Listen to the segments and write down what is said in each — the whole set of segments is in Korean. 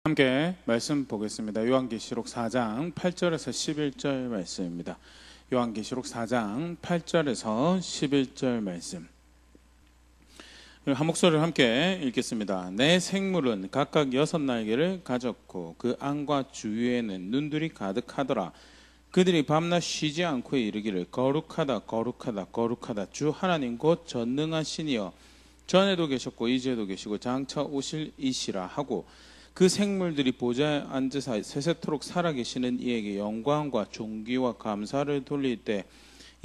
함께 말씀 보겠습니다. 요한계시록 4장 8절에서 11절 말씀입니다. 요한계시록 4장 8절에서 11절 말씀. 한 목소리를 함께 읽겠습니다. 내 생물은 각각 6날개를 가졌고 그 안과 주위에는 눈들이 가득하더라. 그들이 밤낮 쉬지 않고 이르기를 거룩하다 거룩하다 거룩하다 주 하나님 곧 전능하시니여 전에도 계셨고 이제도 계시고 장차 오실 이시라 하고 그 생물들이 보좌에 앉으사 세세토록 살아계시는 이에게 영광과 존귀와 감사를 돌릴 때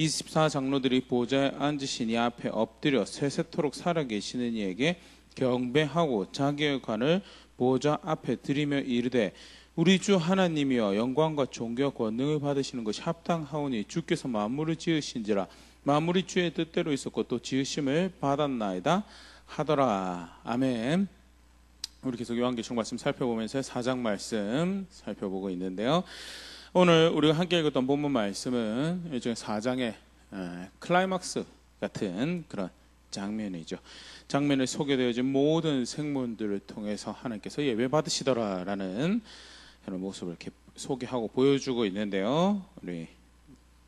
24장로들이 보좌에 앉으신 이 앞에 엎드려 세세토록 살아계시는 이에게 경배하고 자기의 관을 보좌 앞에 드리며 이르되 우리 주 하나님이여 영광과 존귀와 권능을 받으시는 것이 합당하오니 주께서 만물을 지으신지라 만물이 주의 뜻대로 있었고 또 지으심을 받았나이다 하더라. 아멘. 우리 계속 요한계시록 말씀 살펴보면서 4장 말씀 살펴보고 있는데요. 오늘 우리가 함께 읽었던 본문 말씀은 일종의 4장의 클라이막스 같은 그런 장면이죠. 장면에 소개되어진 모든 생물들을 통해서 하나님께서 예배 받으시더라라는 그런 모습을 이렇게 소개하고 보여주고 있는데요. 우리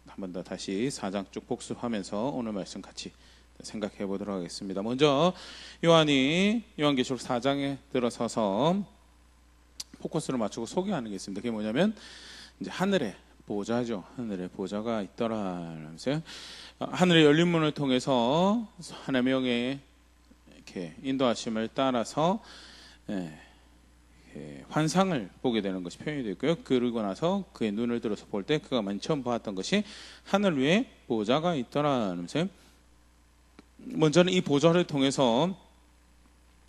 한 번 더 다시 4장 쭉 복습하면서 오늘 말씀 같이 생각해 보도록 하겠습니다. 먼저 요한이 요한계시록 4장에 들어서서 포커스를 맞추고 소개하는 게 있습니다. 그게 뭐냐면 이제 하늘의 보좌죠. 하늘의 보좌가 있더라면서요. 하늘의 열린 문을 통해서 하나님의 영의 이렇게 인도하심을 따라서 환상을 보게 되는 것이 표현이 되어 있고요. 그러고 나서 그의 눈을 들어서 볼 때 그가 맨 처음 보았던 것이 하늘 위에 보좌가 있더라면서요. 먼저는 이 보좌를 통해서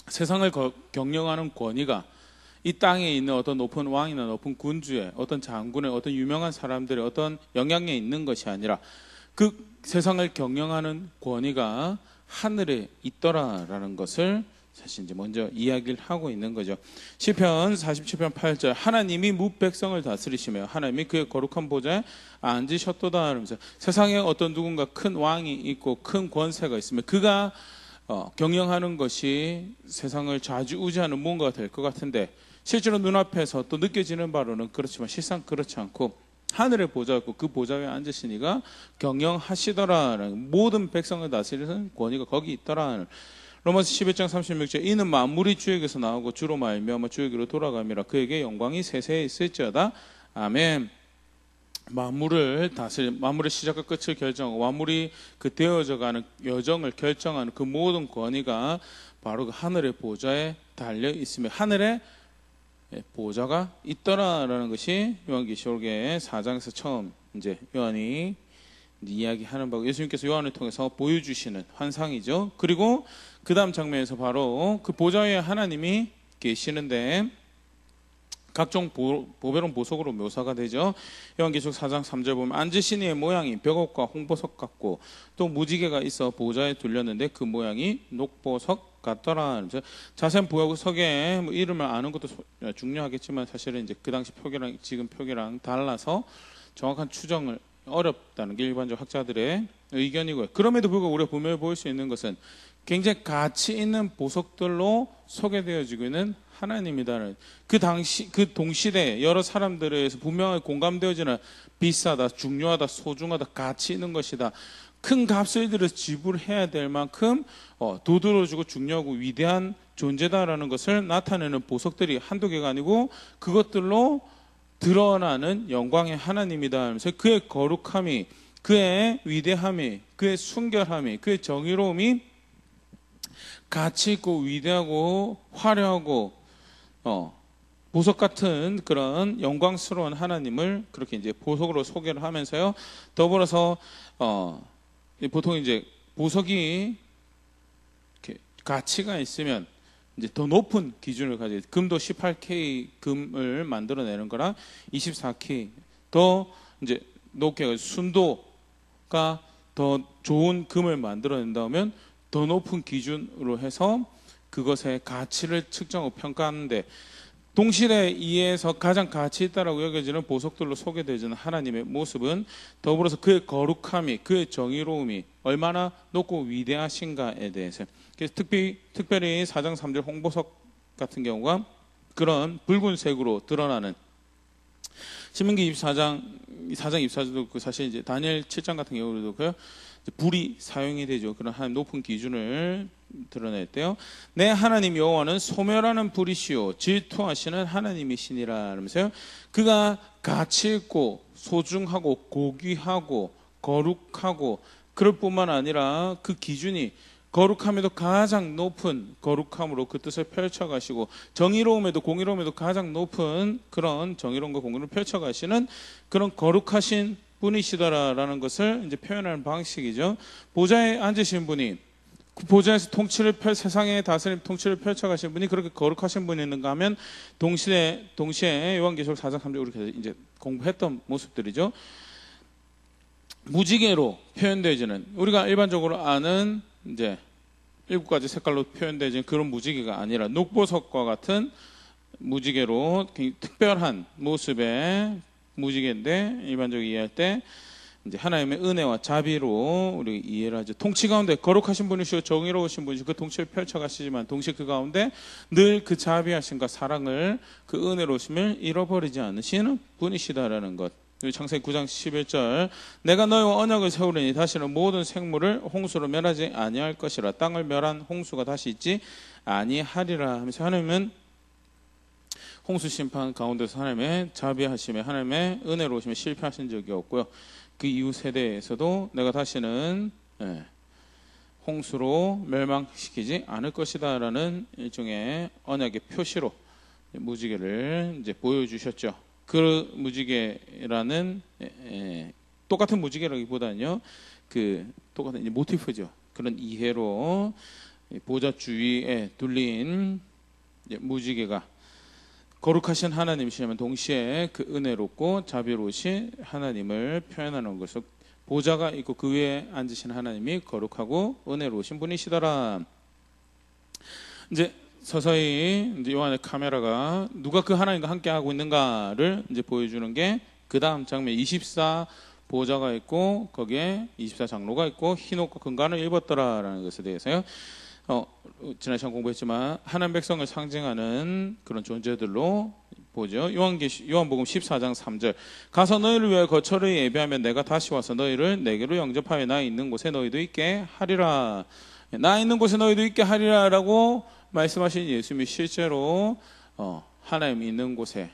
세상을 경영하는 권위가 이 땅에 있는 어떤 높은 왕이나 높은 군주의 어떤 장군의 어떤 유명한 사람들의 어떤 영향에 있는 것이 아니라 그 세상을 경영하는 권위가 하늘에 있더라라는 것을 사실 이제 먼저 이야기를 하고 있는 거죠. 시편 47편 8절 하나님이 뭇백성을 다스리시며 하나님이 그의 거룩한 보좌에 앉으셨도다 하면서 세상에 어떤 누군가 큰 왕이 있고 큰 권세가 있으면 그가 경영하는 것이 세상을 좌지우지하는 무언가가 될 것 같은데 실제로 눈앞에서 또 느껴지는 바로는 그렇지만 실상 그렇지 않고 하늘의 보좌였고 그 보좌 위에 앉으신 이가 경영하시더라라는 모든 백성을 다스리는 권위가 거기 있더라는 로마서 11장 36절 이는 만물이 주에게서 나오고 주로 말미암아 주에게로 돌아감이라 그에게 영광이 세세에 있을지어다. 아멘. 만물을 다스리 만물의 시작과 끝을 결정하고 만물이 그 되어져가는 여정을 결정하는 그 모든 권위가 바로 그 하늘의 보좌에 달려 있으며 하늘에 보좌가 있더라라는 것이 요한계시록의 4장에서 처음 이제 요한이 이야기하는 바고 예수님께서 요한을 통해서 보여주시는 환상이죠. 그리고 그 다음 장면에서 바로 그 보좌 위에 하나님이 계시는데 각종 보배로운 보석으로 묘사가 되죠. 요한계시록 4장 3절 보면 앉으신 이의 모양이 벽옥과 홍보석 같고 또 무지개가 있어 보좌에 둘렸는데 그 모양이 녹보석 같더라. 자세한 보석의 이름을 아는 것도 중요하겠지만 사실은 이제 그 당시 표기랑 지금 표기랑 달라서 정확한 추정을 어렵다는 게 일반적 학자들의 의견이고요. 그럼에도 불구하고 우리가 분명히 볼 수 있는 것은 굉장히 가치 있는 보석들로 소개되어지고 있는 하나님이다는 그 당시 그 동시대 여러 사람들에 의해서 분명히 공감되어지는 비싸다, 중요하다, 소중하다, 가치 있는 것이다. 큰 값을 들여 지불해야 될 만큼 도드러지고 중요하고 위대한 존재다라는 것을 나타내는 보석들이 한두 개가 아니고 그것들로 드러나는 영광의 하나님이다 하면서 그의 거룩함이 그의 위대함이 그의 순결함이 그의 정의로움이 가치 있고 위대하고 화려하고 보석 같은 그런 영광스러운 하나님을 그렇게 이제 보석으로 소개를 하면서요. 더불어서 보통 이제 보석이 이렇게 가치가 있으면 이제 더 높은 기준을 가지고 금도 18K 금을 만들어내는 거랑 24K 더 이제 높게 순도가 더 좋은 금을 만들어낸다면 더 높은 기준으로 해서 그것의 가치를 측정하고 평가하는데 동시대에 의해서 가장 가치 있다라고 여겨지는 보석들로 소개되어지는 하나님의 모습은 더불어서 그의 거룩함이 그의 정의로움이 얼마나 높고 위대하신가에 대해서 그래서 특별히 4장 3절 홍보석 같은 경우가 그런 붉은색으로 드러나는 신명기 24장 24절도 그 사실 이제 다니엘 7장 같은 경우도 그 불이 사용이 되죠. 그런 하나님 높은 기준을 드러낼 때요. 내 하나님 여호와는 소멸하는 불이시요 질투하시는 하나님이시니라 하면서요. 그가 가치 있고 소중하고 고귀하고 거룩하고 그럴 뿐만 아니라 그 기준이 거룩함에도 가장 높은 거룩함으로 그 뜻을 펼쳐가시고 정의로움에도 공의로움에도 가장 높은 그런 정의로움과 공의를 펼쳐가시는 그런 거룩하신 분이시다라는 것을 이제 표현하는 방식이죠. 보좌에 앉으신 분이 그 보좌에서 세상의 다스림 통치를 펼쳐가신 분이 그렇게 거룩하신 분이 있는가 하면 동시에 요한계시록 4장 3절 우리가 이제 공부했던 모습들이죠. 무지개로 표현되어지는 우리가 일반적으로 아는 이제 7가지 색깔로 표현되어진 그런 무지개가 아니라 녹보석과 같은 무지개로 굉장히 특별한 모습의 무지개인데 일반적으로 이해할 때 이제 하나님의 은혜와 자비로 우리 이해를 하죠. 통치 가운데 거룩하신 분이시고 정의로우신 분이시고 그 통치를 펼쳐가시지만 동시에 그 가운데 늘 그 자비하심과 사랑을 그 은혜로우심을 잃어버리지 않으시는 분이시다라는 것. 창세기 9장 11절 내가 너희와 언약을 세우리니 다시는 모든 생물을 홍수로 멸하지 아니할 것이라 땅을 멸한 홍수가 다시 있지 아니하리라 하면서 하나님은 홍수 심판 가운데서 하나님의 자비하심에 하나님의 은혜로우심에 실패하신 적이 없고요. 그 이후 세대에서도 내가 다시는 홍수로 멸망시키지 않을 것이다라는 일종의 언약의 표시로 무지개를 이제 보여주셨죠. 그 무지개라는 똑같은 무지개라기보다는요, 그 똑같은 이제 모티프죠. 그런 이해로 보좌 주위에 둘린 무지개가 거룩하신 하나님이시면 동시에 그 은혜롭고 자비로우신 하나님을 표현하는 것을 보좌가 있고 그 위에 앉으신 하나님이 거룩하고 은혜로우신 분이시더라. 이제 서서히 이제 요한의 카메라가 누가 그 하나님과 함께 하고 있는가를 이제 보여주는 게 그 다음 장면 24 보좌가 있고 거기에 24 장로가 있고 흰옷과 금관을 입었더라라는 것에 대해서요. 지난 시간 공부했지만 하나님 백성을 상징하는 그런 존재들로 보죠. 요한복음 14장 3절 가서 너희를 위하여 거처를 예비하면 내가 다시 와서 너희를 내게로 영접하여 나 있는 곳에 너희도 있게 하리라. 나 있는 곳에 너희도 있게 하리라 라고 말씀하신 예수님이 실제로 하나님 있는 곳에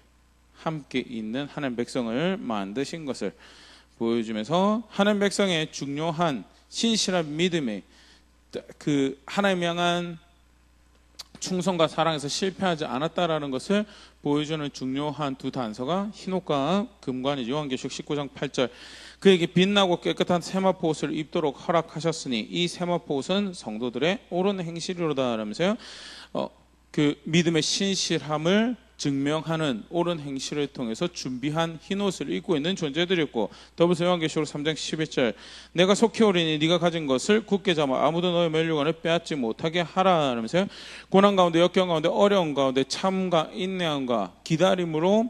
함께 있는 하나님 백성을 만드신 것을 보여주면서 하나님 백성의 중요한 신실한 믿음에 그 하나님 향한 충성과 사랑에서 실패하지 않았다라는 것을 보여주는 중요한 두 단서가 흰옷과 금관이죠. 요한계시록 19장 8절 그에게 빛나고 깨끗한 세마포 옷을 입도록 허락하셨으니 이 세마포 옷은 성도들의 옳은 행실이로다 라면서요. 그 믿음의 신실함을 증명하는 옳은 행실을 통해서 준비한 흰옷을 입고 있는 존재들이었고 더불어서 요한계시록 3장 11절 내가 속히 오리니 네가 가진 것을 굳게 잡아 아무도 너의 면류관을 빼앗지 못하게 하라 라면서요. 고난 가운데 역경 가운데 어려움 가운데 참과 인내함과 기다림으로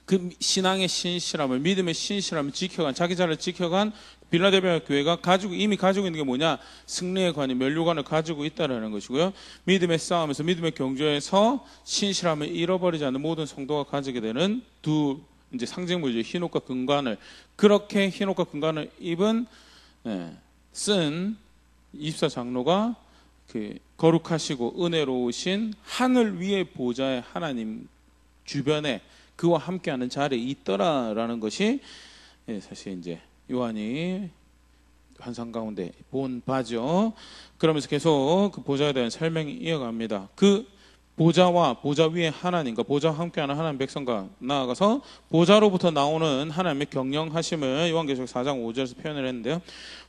그 신앙의 신실함을 믿음의 신실함을 지켜간 자기 자를 지켜간 빌라델비아 교회가 이미 가지고 있는 게 뭐냐? 승리의 관이 면류관을 가지고 있다라는 것이고요. 믿음의 싸움에서 믿음의 경주에서 신실함을 잃어버리지 않는 모든 성도가 가지게 되는 두 이제 상징물이죠. 흰옷과 금관을 그렇게 흰옷과 금관을 입은 쓴 24장로가 그 거룩하시고 은혜로우신 하늘 위의 보좌의 하나님 주변에 그와 함께하는 자리에 있더라라는 것이 사실 이제 요한이 환상 가운데 본 바죠. 그러면서 계속 그 보좌에 대한 설명이 이어갑니다. 그 보좌와 보좌 위에 하나님과 보좌와 함께하는 하나님 백성과 나아가서 보좌로부터 나오는 하나님의 경영하심을 요한계시록 4장 5절에서 표현을 했는데요.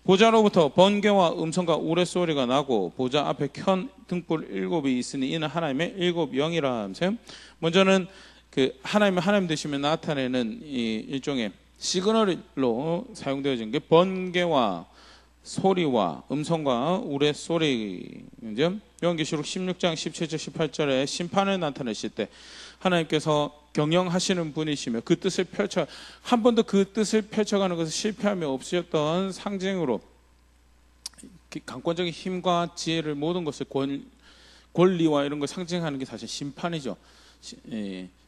보좌로부터 번개와 음성과 우레소리가 나고 보좌 앞에 켠 등불 7이 있으니 이는 하나님의 7 영이라 하면서요. 먼저는 그 하나님 되시면 나타내는 이 일종의 시그널로 사용되어진 게 번개와 소리와 음성과 우레소리죠. 요한계시록 16장 17절 18절에 심판을 나타내실 때 하나님께서 경영하시는 분이시며 그 뜻을 한 번도 그 뜻을 펼쳐가는 것을 실패함이 없으셨던 상징으로 강권적인 힘과 지혜를 모든 것을 권리와 이런 걸 상징하는 게 사실 심판이죠.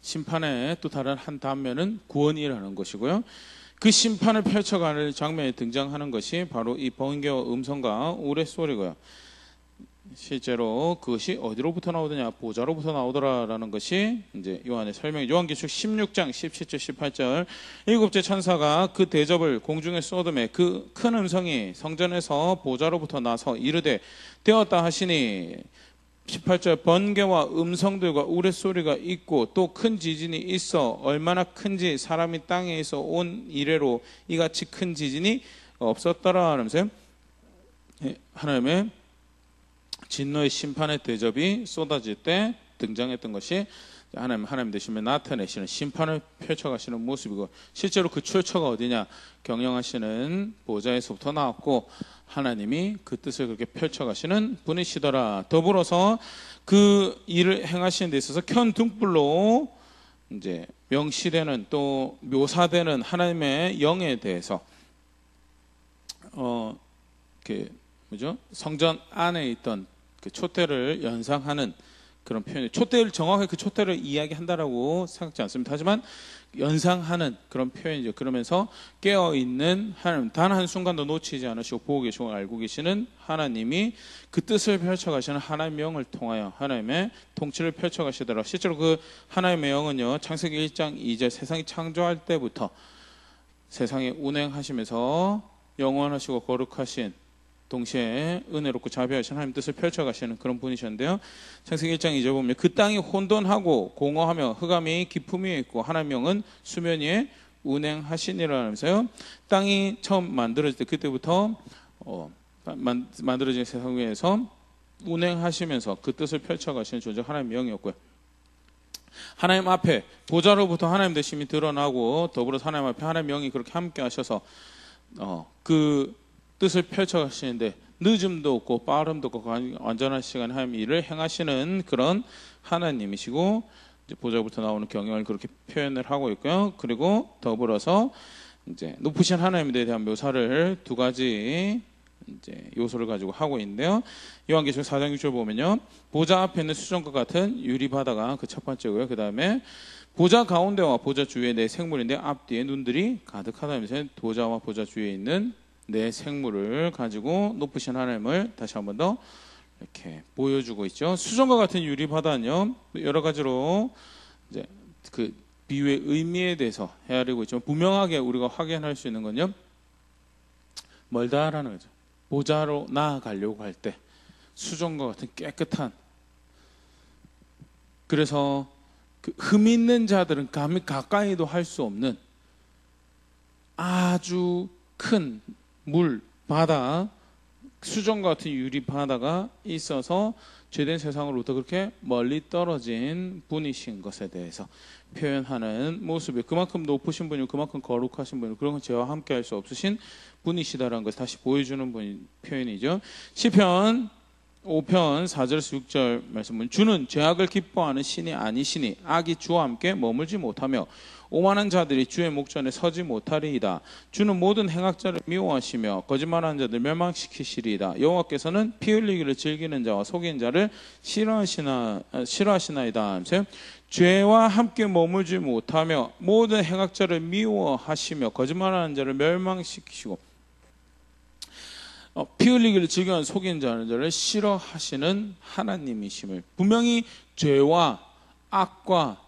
심판의 또 다른 한 단면은 구원이라는 것이고요. 그 심판을 펼쳐가는 장면에 등장하는 것이 바로 이 번개와 음성과 우레소리고요. 실제로 그것이 어디로부터 나오더냐, 보좌로부터 나오더라라는 것이 이제 요한의 설명이 요한계시록 16장 17절 18절 일곱째 천사가 그 대접을 공중에 쏟음에 그 큰 음성이 성전에서 보좌로부터 나서 이르되 되었다 하시니 18절 번개와 음성들과 우레소리가 있고 또 큰 지진이 있어 얼마나 큰지 사람이 땅에서 온 이래로 이같이 큰 지진이 없었더라 하면서 하나님의 진노의 심판의 대접이 쏟아질 때 등장했던 것이 하나님 되시면 나타내시는 심판을 펼쳐가시는 모습이고, 실제로 그 출처가 어디냐, 경영하시는 보좌에서부터 나왔고 하나님이 그 뜻을 그렇게 펼쳐가시는 분이시더라. 더불어서 그 일을 행하시는 데 있어서 켠 등불로 이제 명시되는 또 묘사되는 하나님의 영에 대해서 성전 안에 있던 그 촛대를 연상하는 그런 표현이, 촛대를 정확하게 그 촛대를 이야기한다라고 생각지 않습니다. 하지만 연상하는 그런 표현이죠. 그러면서 깨어있는 하나님, 단 한순간도 놓치지 않으시고 보고 계시고 알고 계시는 하나님이 그 뜻을 펼쳐가시는 하나님의 영을 통하여 하나님의 통치를 펼쳐가시더라. 실제로 그 하나님의 영은요, 창세기 1장 2절 세상이 창조할 때부터 세상에 운행하시면서 영원하시고 거룩하신 동시에 은혜롭고 자비하신 하나님 뜻을 펼쳐가시는 그런 분이셨는데요. 창세기 1장 2절 보면 그 땅이 혼돈하고 공허하며 흑암이 깊음 위에 있고 하나님 영은 수면 위에 운행하시니라 하면서요. 땅이 처음 만들어질 때 그때부터 만들어진 세상 위에서 운행하시면서 그 뜻을 펼쳐가시는 존재 하나님 영이었고요. 하나님 앞에 보좌로부터 하나님 되심이 드러나고 더불어서 하나님 앞에 하나님 영이 그렇게 함께 하셔서 그 뜻을 펼쳐가시는데 늦음도 없고 빠름도 없고 완전한 시간에 하나님 일을 행하시는 그런 하나님이시고, 이제 보좌부터 나오는 경영을 그렇게 표현을 하고 있고요. 그리고 더불어서 이제 높으신 하나님에 대한 묘사를 두 가지 이제 요소를 가지고 하고 있는데요. 요한계시록 4장 6절 보면요, 보좌 앞에 있는 수정과 같은 유리 바다가 그 첫 번째고요. 그 다음에 보좌 가운데와 보좌 주위에 네 생물인데 앞뒤에 눈들이 가득하다면서 보좌와 보좌 주위에 있는 네 생물을 가지고 높으신 하나님을 다시 한 번 더 이렇게 보여주고 있죠. 수정과 같은 유리 바다는요, 여러 가지로 이제 그 비유의 의미에 대해서 헤아리고 있지만 분명하게 우리가 확인할 수 있는 건요, 멀다라는 거죠. 보좌로 나아가려고 할 때 수정과 같은 깨끗한, 그래서 그 흠 있는 자들은 감히 가까이도 할 수 없는 아주 큰 물, 바다, 수정과 같은 유리 바다가 있어서 죄된 세상으로부터 그렇게 멀리 떨어진 분이신 것에 대해서 표현하는 모습이, 그만큼 높으신 분이고 그만큼 거룩하신 분이고 그런 건 저와 함께 할 수 없으신 분이시다라는 것을 다시 보여주는 표현이죠. 시편 5편 4절에서 6절 말씀은 주는 죄악을 기뻐하는 신이 아니시니 악이 주와 함께 머물지 못하며 오만한 자들이 주의 목전에 서지 못하리이다. 주는 모든 행악자를 미워하시며 거짓말하는 자들 멸망시키시리이다. 여호와께서는 피 흘리기를 즐기는 자와 속이는 자를 싫어하시나이다. 죄와 함께 머물지 못하며 모든 행악자를 미워하시며 거짓말하는 자를 멸망시키시고 피 흘리기를 즐겨하는 속이는 자를 싫어하시는 하나님이심을, 분명히 죄와 악과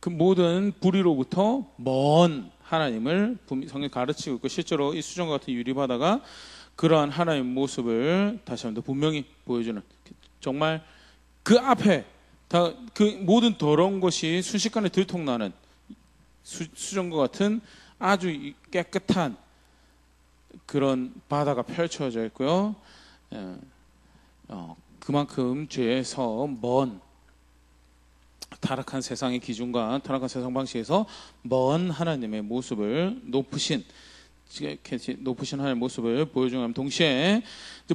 그 모든 불의로부터 먼 하나님을 성경이 가르치고 있고, 실제로 이 수정과 같은 유리바다가 그러한 하나님의 모습을 다시 한번 더 분명히 보여주는, 정말 그 앞에 다 그 모든 더러운 것이 순식간에 들통나는 수정과 같은 아주 깨끗한 그런 바다가 펼쳐져 있고요. 그만큼 죄에서 먼 타락한 세상의 기준과 타락한 세상 방식에서 먼 하나님의 모습을 높으신 하나님의 모습을 보여주는 동시에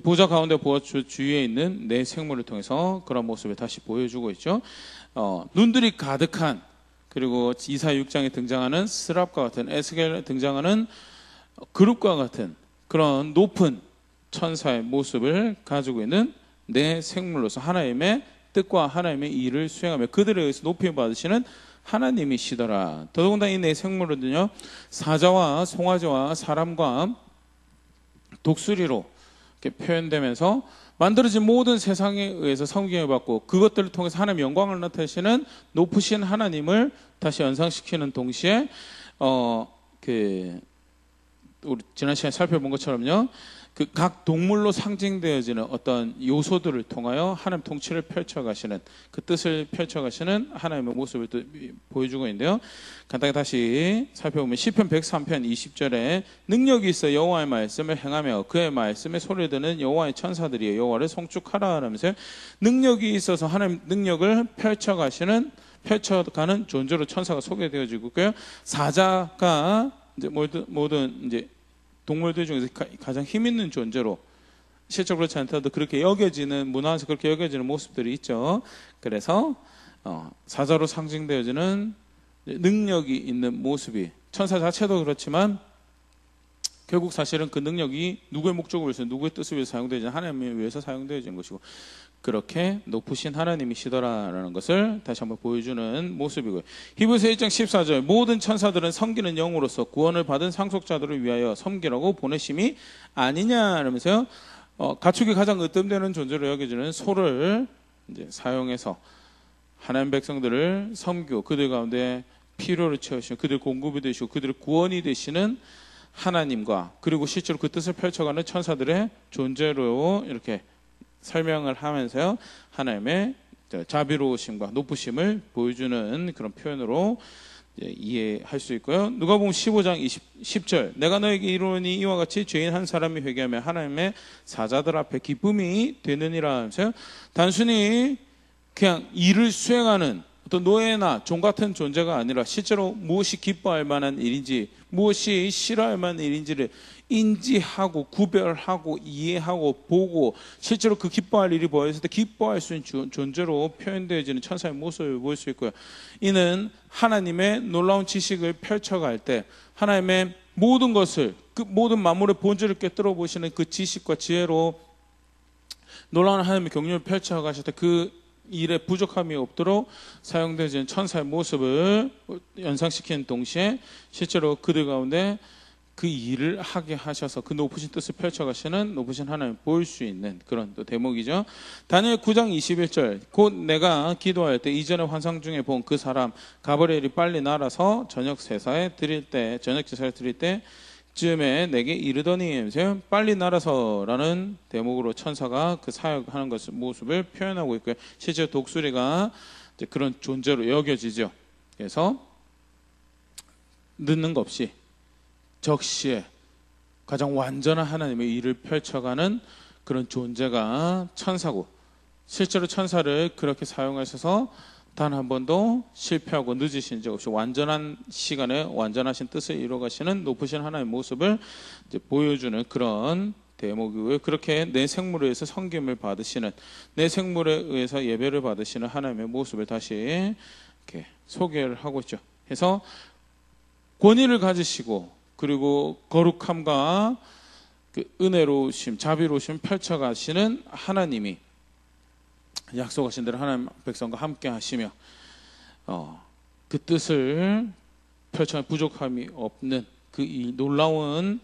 보좌 가운데 보좌 주위에 있는 네 생물을 통해서 그런 모습을 다시 보여주고 있죠. 눈들이 가득한, 그리고 이사야 6장에 등장하는 스랍과 같은, 에스겔에 등장하는 그룹과 같은 그런 높은 천사의 모습을 가지고 있는 네 생물로서 하나님의 뜻과 하나님의 일을 수행하며 그들에 의해서 높임 받으시는 하나님이시더라. 더더군다나 이 네 생물은요, 사자와 송아지와 사람과 독수리로 이렇게 표현되면서 만들어진 모든 세상에 의해서 섬김을 받고 그것들을 통해서 하나님의 영광을 나타내시는 높으신 하나님을 다시 연상시키는 동시에 우리 지난 시간에 살펴본 것처럼요, 그 각 동물로 상징되어지는 어떤 요소들을 통하여 하나님 통치를 펼쳐가시는 그 뜻을 펼쳐가시는 하나님의 모습을 또 보여주고 있는데요. 간단히 다시 살펴보면 시편 103편 20절에 능력이 있어 여호와의 말씀을 행하며 그의 말씀에 소리를 듣는 여호와의 천사들이 여호와를 송축하라 하면서 능력이 있어서 하나님 능력을 펼쳐가는 존재로 천사가 소개되어지고 있고요. 사자가 이제 모든 이제 동물들 중에서 가장 힘 있는 존재로 실제로 그렇지 않더라도 그렇게 여겨지는 문화에서 그렇게 여겨지는 모습들이 있죠. 그래서 사자로 상징되어지는 능력이 있는 모습이 천사 자체도 그렇지만 결국 사실은 그 능력이 누구의 목적을 위해서 누구의 뜻을 위해서 사용되지 하나님을 위해서 사용되어지는 것이고 그렇게 높으신 하나님이시더라라는 것을 다시 한번 보여주는 모습이고요. 히브리서 1장 14절 모든 천사들은 섬기는 영으로서 구원을 받은 상속자들을 위하여 섬기라고 보내심이 아니냐 이러면서요. 가축이 가장 으뜸되는 존재로 여겨지는 소를 이제 사용해서 하나님 백성들을 섬기고 그들 가운데 필요를 채우시고 그들 공급이 되시고 그들의 구원이 되시는 하나님과 그리고 실제로 그 뜻을 펼쳐가는 천사들의 존재로 이렇게 설명을 하면서요, 하나님의 자비로우심과 높으심을 보여주는 그런 표현으로 이해할 수 있고요. 누가복음 15장 10절 내가 너에게 이르노니 이와 같이 죄인 한 사람이 회개하며 하나님의 사자들 앞에 기쁨이 되느니라 하면서요, 단순히 그냥 일을 수행하는 어떤 노예나 종 같은 존재가 아니라 실제로 무엇이 기뻐할 만한 일인지 무엇이 싫어할 만한 일인지를 인지하고 구별하고 이해하고 보고 실제로 그 기뻐할 일이 보였을 때 기뻐할 수 있는 존재로 표현되어지는 천사의 모습을 볼 수 있고요. 이는 하나님의 놀라운 지식을 펼쳐갈 때 하나님의 모든 것을 그 모든 만물의 본질을 꿰뚫어 보시는 그 지식과 지혜로 놀라운 하나님의 경륜을 펼쳐가실 때 그 일에 부족함이 없도록 사용되어지는 천사의 모습을 연상시키는 동시에 실제로 그들 가운데 그 일을 하게 하셔서 그 높으신 뜻을 펼쳐가시는 높으신 하나님을 볼 수 있는 그런 또 대목이죠. 다니엘 9장 21절 곧 내가 기도할 때 이전에 환상 중에 본 그 사람 가브리엘이 빨리 날아서 저녁 제사에 드릴 때 즈음에 내게 이르더니 빨리 날아서라는 대목으로 천사가 그 사역하는 것을 모습을 표현하고 있고요. 실제 독수리가 이제 그런 존재로 여겨지죠. 그래서 늦는 것 없이 적시에 가장 완전한 하나님의 일을 펼쳐가는 그런 존재가 천사고 실제로 천사를 그렇게 사용하셔서 단 한 번도 실패하고 늦으신 적 없이 완전한 시간에 완전하신 뜻을 이루어가시는 높으신 하나님의 모습을 이제 보여주는 그런 대목이고요. 그렇게 내 생물에 의해서 섬김을 받으시는 내 생물에 의해서 예배를 받으시는 하나님의 모습을 다시 이렇게 소개를 하고 있죠. 그래서 권위를 가지시고 그리고 거룩함과 그 은혜로우심, 자비로우심 펼쳐가시는 하나님이 약속하신 대로 하나님 백성과 함께 하시며 그 뜻을 펼쳐 부족함이 없는 그 이 놀라운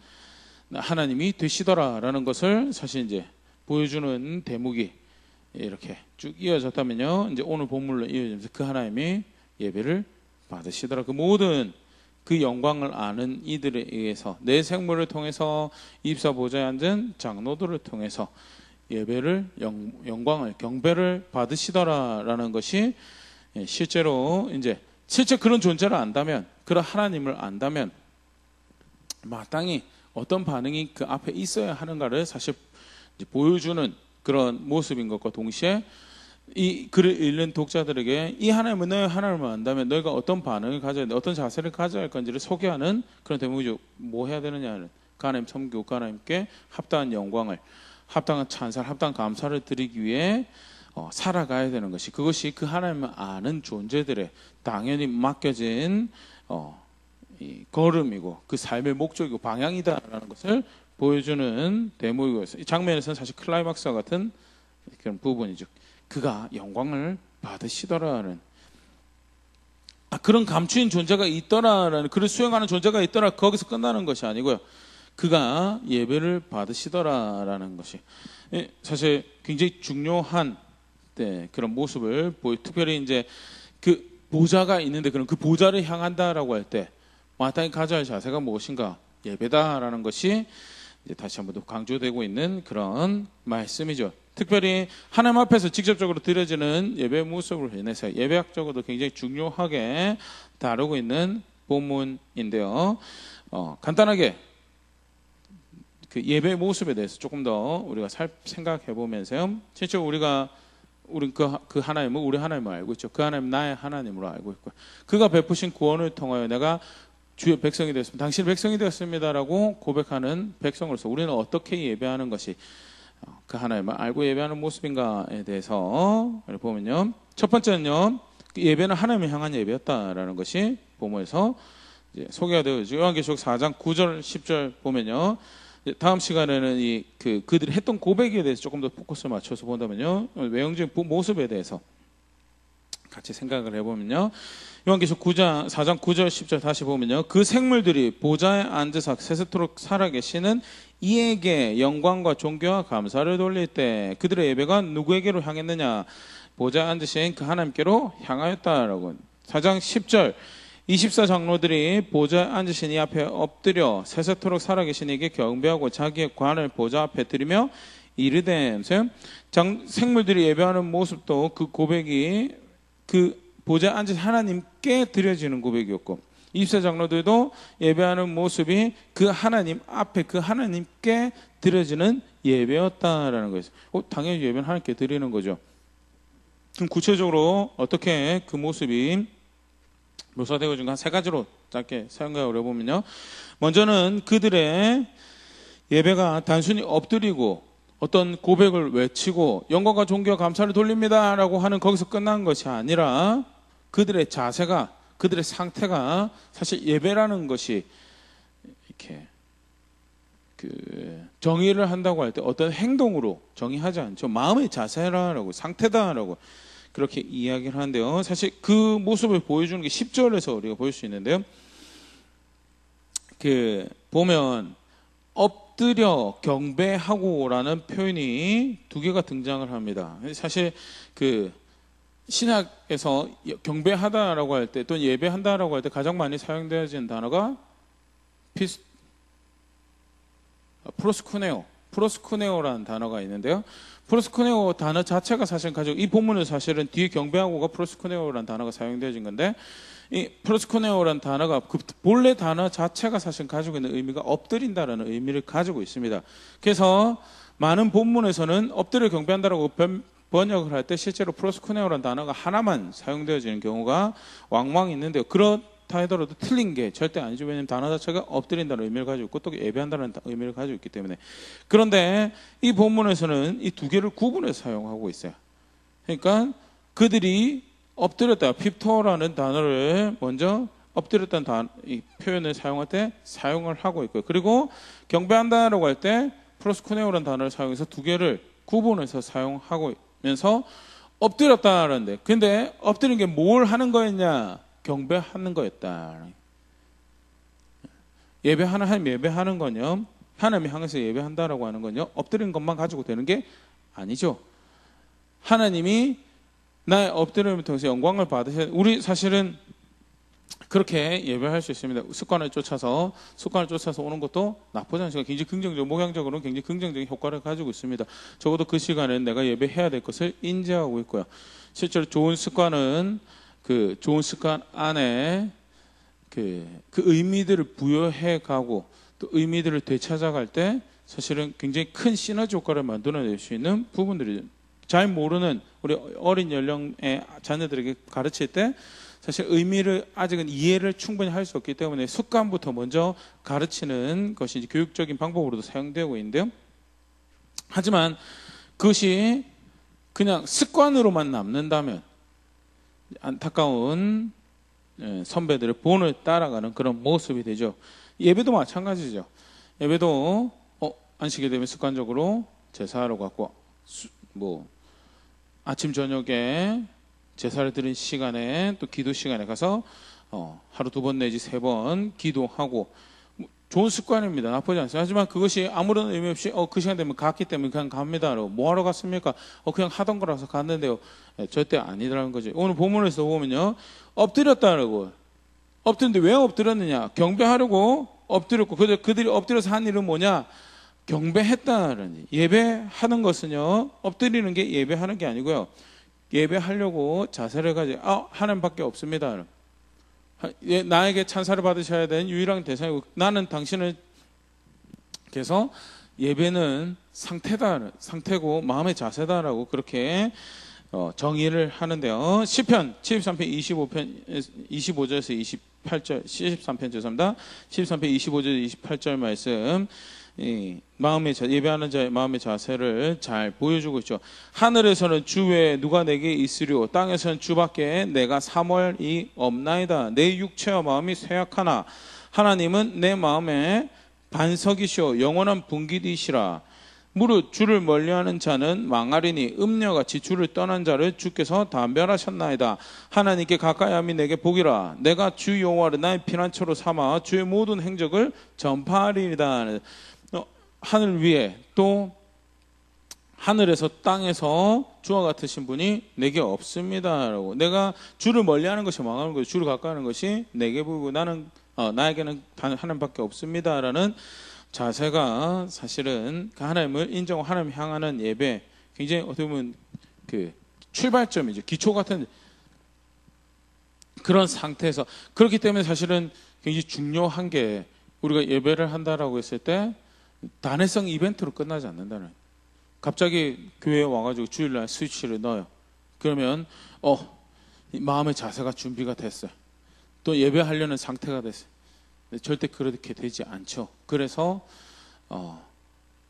하나님이 되시더라라는 것을 사실 이제 보여주는 대목이 이렇게 쭉 이어졌다면요. 이제 오늘 본문로 이어지면서 그 하나님이 예배를 받으시더라. 그 모든 그 영광을 아는 이들에 의해서 내 생물을 통해서 입사 보좌에 앉은 장로들을 통해서 예배를 영광을 경배를 받으시더라라는 것이 실제로 이제 실제 그런 존재를 안다면 그런 하나님을 안다면 마땅히 어떤 반응이 그 앞에 있어야 하는가를 사실 이제 보여주는 그런 모습인 것과 동시에 이 글을 읽는 독자들에게 이 하나님은 너의 하나님을 안다면 너희가 어떤 반응을 가져야 돼, 어떤 자세를 가져야 할 건지를 소개하는 그런 대목이죠. 뭐 해야 되느냐는 그 하나님 섬기고 그 하나님께 합당한 영광을 합당한 찬사를 합당한 감사를 드리기 위해 살아가야 되는 것이 그것이 그 하나님을 아는 존재들의 당연히 맡겨진 이 걸음이고 그 삶의 목적이고 방향이다라는 것을 보여주는 대목이고 이 장면에서는 사실 클라이막스와 같은 그런 부분이죠. 그가 영광을 받으시더라는 그런 감추인 존재가 있더라라는, 그를 수행하는 존재가 있더라, 거기서 끝나는 것이 아니고요. 그가 예배를 받으시더라라는 것이 사실 굉장히 중요한 그런 모습을 특별히 이제 그 보좌가 있는데 그런 그 보좌를 향한다라고 할 때 마땅히 가져야 할 자세가 무엇인가? 예배다라는 것이 이제 다시 한번 더 강조되고 있는 그런 말씀이죠. 특별히 하나님 앞에서 직접적으로 드려지는 예배 모습으로 인해서 예배학적으로도 굉장히 중요하게 다루고 있는 본문인데요. 간단하게 그 예배 모습에 대해서 조금 더 우리가 생각해 보면서요. 실제 우리 그 하나님은 우리 하나님을 알고 있죠. 그 하나님 나의 하나님으로 알고 있고, 그가 베푸신 구원을 통하여 내가 주의 백성이 되었습니다. 당신의 백성이 되었습니다라고 고백하는 백성으로서 우리는 어떻게 예배하는 것이 그 하나님을 알고 예배하는 모습인가에 대해서 보면요. 첫 번째는요, 예배는 하나님을 향한 예배였다라는 것이 본문에서 소개가 되어 있죠. 요한계시록 4장 9절 10절 보면요. 다음 시간에는 그들이 했던 고백에 대해서 조금 더 포커스를 맞춰서 본다면요, 외형적인 모습에 대해서 같이 생각을 해보면요, 요한계시록 4장 9절 10절 다시 보면요, 그 생물들이 보좌에 앉으사 세세토록 살아계시는 이에게 영광과 존귀와 감사를 돌릴 때 그들의 예배가 누구에게로 향했느냐? 보좌에 앉으신 그 하나님께로 향하였다라고. 4장 10절 24장로들이 보좌에 앉으신 이 앞에 엎드려 세세토록 살아계신 이에게 경배하고 자기의 관을 보좌 앞에 드리며 이르되, 생물들이 예배하는 모습도 그 고백이 그 보좌에 앉으신 하나님께 드려지는 고백이었고, 24장로들도 예배하는 모습이 그 하나님 앞에 그 하나님께 드려지는 예배였다라는 거예요. 당연히 예배는 하나님께 드리는 거죠. 그럼 구체적으로 어떻게 그 모습이 묘사되어진 한 세 가지로 짧게 생각을 해보면요. 먼저는 그들의 예배가 단순히 엎드리고 어떤 고백을 외치고 영광과 존귀와 감사를 돌립니다라고 하는 거기서 끝난 것이 아니라 그들의 자세가, 그들의 상태가, 사실 예배라는 것이 이렇게 정의를 한다고 할 때 어떤 행동으로 정의하지 않죠. 마음의 자세라고, 상태다라고 그렇게 이야기를 하는데요. 사실 그 모습을 보여주는 게 10절에서 우리가 볼 수 있는데요. 보면 엎드려 경배하고라는 표현이 두 개가 등장을 합니다. 사실 신약에서 경배하다라고 할 때 또는 예배한다라고 할 때 가장 많이 사용되어지는 단어가 프로스쿠네오라는 단어가 있는데요. 프로스쿠네오 단어 자체가 사실 가지고, 이 본문은 사실은 뒤에 경배하고가 프로스쿠네오라는 단어가 사용되어진 건데, 이 프로스쿠네오라는 단어가 그 본래 단어 자체가 사실 가지고 있는 의미가 엎드린다라는 의미를 가지고 있습니다. 그래서 많은 본문에서는 엎드려 경배한다라고 번역을 할 때 실제로 프로스쿠네오라는 단어가 하나만 사용되어지는 경우가 왕왕 있는데요. 그렇다 하더라도 틀린 게 절대 아니죠. 왜냐하면 단어 자체가 엎드린다는 의미를 가지고 있고 또 예배한다는 의미를 가지고 있기 때문에. 그런데 이 본문에서는 이 두 개를 구분해서 사용하고 있어요. 그러니까 그들이 엎드렸다, 핍토라는 단어를 먼저 엎드렸다는 이 표현을 사용할 때 사용을 하고 있고요. 그리고 경배한다라고 할 때 프로스쿠네오라는 단어를 사용해서 두 개를 구분해서 사용하고 면서 엎드렸다라는데, 근데 엎드린 게 뭘 하는 거였냐? 경배하는 거였다. 하나님 예배하는 건요, 하나님이 향해서 예배한다라고 하는 건요, 엎드린 것만 가지고 되는 게 아니죠. 하나님이 나의 엎드림을 통해서 영광을 받으셔야, 우리 사실은 그렇게 예배할 수 있습니다. 습관을 쫓아서 오는 것도 나쁘지 않습니다. 굉장히 긍정적, 목양적으로 굉장히 긍정적인 효과를 가지고 있습니다. 적어도 그 시간에 내가 예배해야 될 것을 인지하고 있고요. 실제로 좋은 습관은 좋은 습관 안에 그 의미들을 부여해 가고 또 의미들을 되찾아갈 때 사실은 굉장히 큰 시너지 효과를 만들어낼 수 있는 부분들이, 잘 모르는 우리 어린 연령의 자녀들에게 가르칠 때 사실 의미를 아직은 이해를 충분히 할 수 없기 때문에 습관부터 먼저 가르치는 것이 교육적인 방법으로도 사용되고 있는데요. 하지만 그것이 그냥 습관으로만 남는다면 안타까운 선배들의 본을 따라가는 그런 모습이 되죠. 예배도 마찬가지죠. 예배도 안식이 되면 습관적으로 제사하러 갔고 아침 저녁에 제사를 드린 시간에 또 기도 시간에 가서 하루 2번 내지 3번 기도하고 좋은 습관입니다. 나쁘지 않습니다. 하지만 그것이 아무런 의미 없이 그 시간 되면 갔기 때문에 그냥 갑니다. 뭐 하러 갔습니까? 그냥 하던 거라서 갔는데요. 절대 아니더라는 거죠. 오늘 본문에서 보면요, 엎드렸다라고. 엎드렸는데 왜 엎드렸느냐? 경배하려고 엎드렸고, 그들이 엎드려서 한 일은 뭐냐? 경배했다는, 예배하는 것은요, 엎드리는 게 예배하는 게 아니고요, 예배하려고 자세를 가지고 하나님밖에 없습니다. 나에게 찬사를 받으셔야 되는 유일한 대상이고, 나는 당신을, 그래서 예배는 상태고 마음의 자세다라고 그렇게 정의를 하는데요. 시편 73편 25절에서 28절, 73편 죄송합니다. 73편 25절 28절 말씀, 예배하는 자의 마음의 자세를 잘 보여주고 있죠. 하늘에서는 주 외에 누가 내게 있으리오, 땅에서는 주밖에 내가 사모할이 없나이다. 내 육체와 마음이 쇠약하나 하나님은 내 마음의 반석이시오 영원한 분기이시라. 무릇 주를 멀리하는 자는 망하리니 음녀같이 주를 떠난 자를 주께서 다 멸하셨나이다. 하나님께 가까이함이 내게 복이라. 내가 주 여호와를 나의 피난처로 삼아 주의 모든 행적을 전파하리이다. 하늘 위에 또 하늘에서 땅에서 주와 같으신 분이 내게 없습니다라고. 내가 주를 멀리하는 것이 망하는 것이고 주를 가까이하는 것이 내게 보이고 나에게는 하나님밖에 없습니다라는 자세가 사실은 하나님을 인정하고 하나님 향하는 예배, 굉장히 어떻게 보면 그 출발점이죠. 기초 같은 그런 상태에서, 그렇기 때문에 사실은 굉장히 중요한 게, 우리가 예배를 한다라고 했을 때 단회성 이벤트로 끝나지 않는다는. 갑자기 교회에 와가지고 주일날 스위치를 넣어요. 그러면 마음의 자세가 준비가 됐어요. 또 예배하려는 상태가 됐어요. 절대 그렇게 되지 않죠. 그래서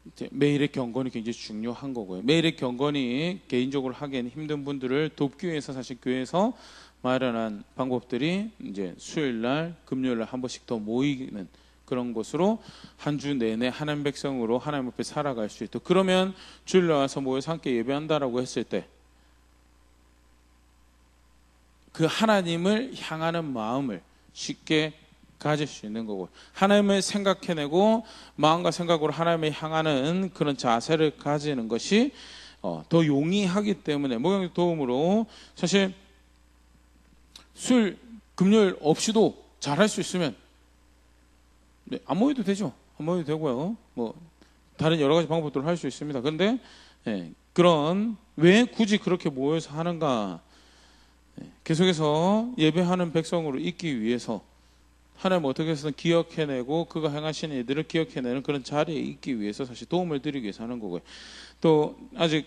이제 매일의 경건이 굉장히 중요한 거고요. 매일의 경건이 개인적으로 하기에는 힘든 분들을 돕기 위해서 사실 교회에서 마련한 방법들이 이제 수요일날, 금요일날 한 번씩 더 모이는 그런 곳으로 한 주 내내 하나님 백성으로 하나님 앞에 살아갈 수 있도록. 그러면 주일날 와서 모여서 함께 예배한다라고 했을 때 그 하나님을 향하는 마음을 쉽게 가질 수 있는 거고, 하나님을 생각해내고 마음과 생각으로 하나님을 향하는 그런 자세를 가지는 것이 더 용이하기 때문에, 목양의 도움으로 사실 수요일, 금요일 없이도 잘할 수 있으면 안 모여도 되죠. 안 모여도 되고요. 뭐 다른 여러 가지 방법들을 할 수 있습니다. 그런데 그런 왜 굳이 그렇게 모여서 하는가? 계속해서 예배하는 백성으로 있기 위해서 하나님 어떻게 해서든 기억해내고 그가 행하신 일들을 기억해내는 그런 자리에 있기 위해서 사실 도움을 드리기 위해서 하는 거고요. 또 아직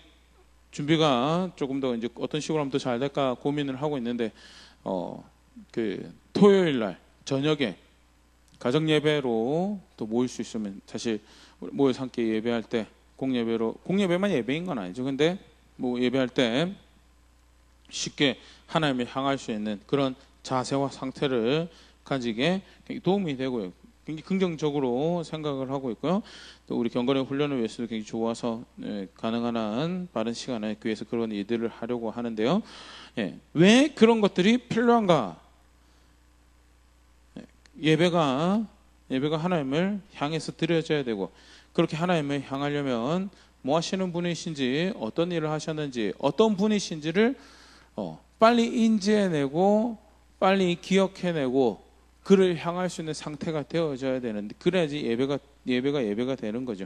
준비가 조금 더 이제 어떤 식으로 하면 더 잘 될까 고민을 하고 있는데, 그 토요일 날 저녁에 가정 예배로 또 모일 수 있으면, 사실 모여서 함께 예배할 때 공예배만 예배인 건 아니죠. 근데 뭐 예배할 때 쉽게 하나님을 향할 수 있는 그런 자세와 상태를 가지게 도움이 되고요. 굉장히 긍정적으로 생각을 하고 있고요. 또 우리 경건의 훈련을 위해서도 굉장히 좋아서 가능한 한 빠른 시간에 교회에서 그런 일들을 하려고 하는데요. 왜 그런 것들이 필요한가? 예배가 하나님을 향해서 드려져야 되고, 그렇게 하나님을 향하려면 뭐 하시는 분이신지, 어떤 일을 하셨는지, 어떤 분이신지를 빨리 인지해내고 빨리 기억해내고 그를 향할 수 있는 상태가 되어져야 되는데, 그래야지 예배가 되는 거죠.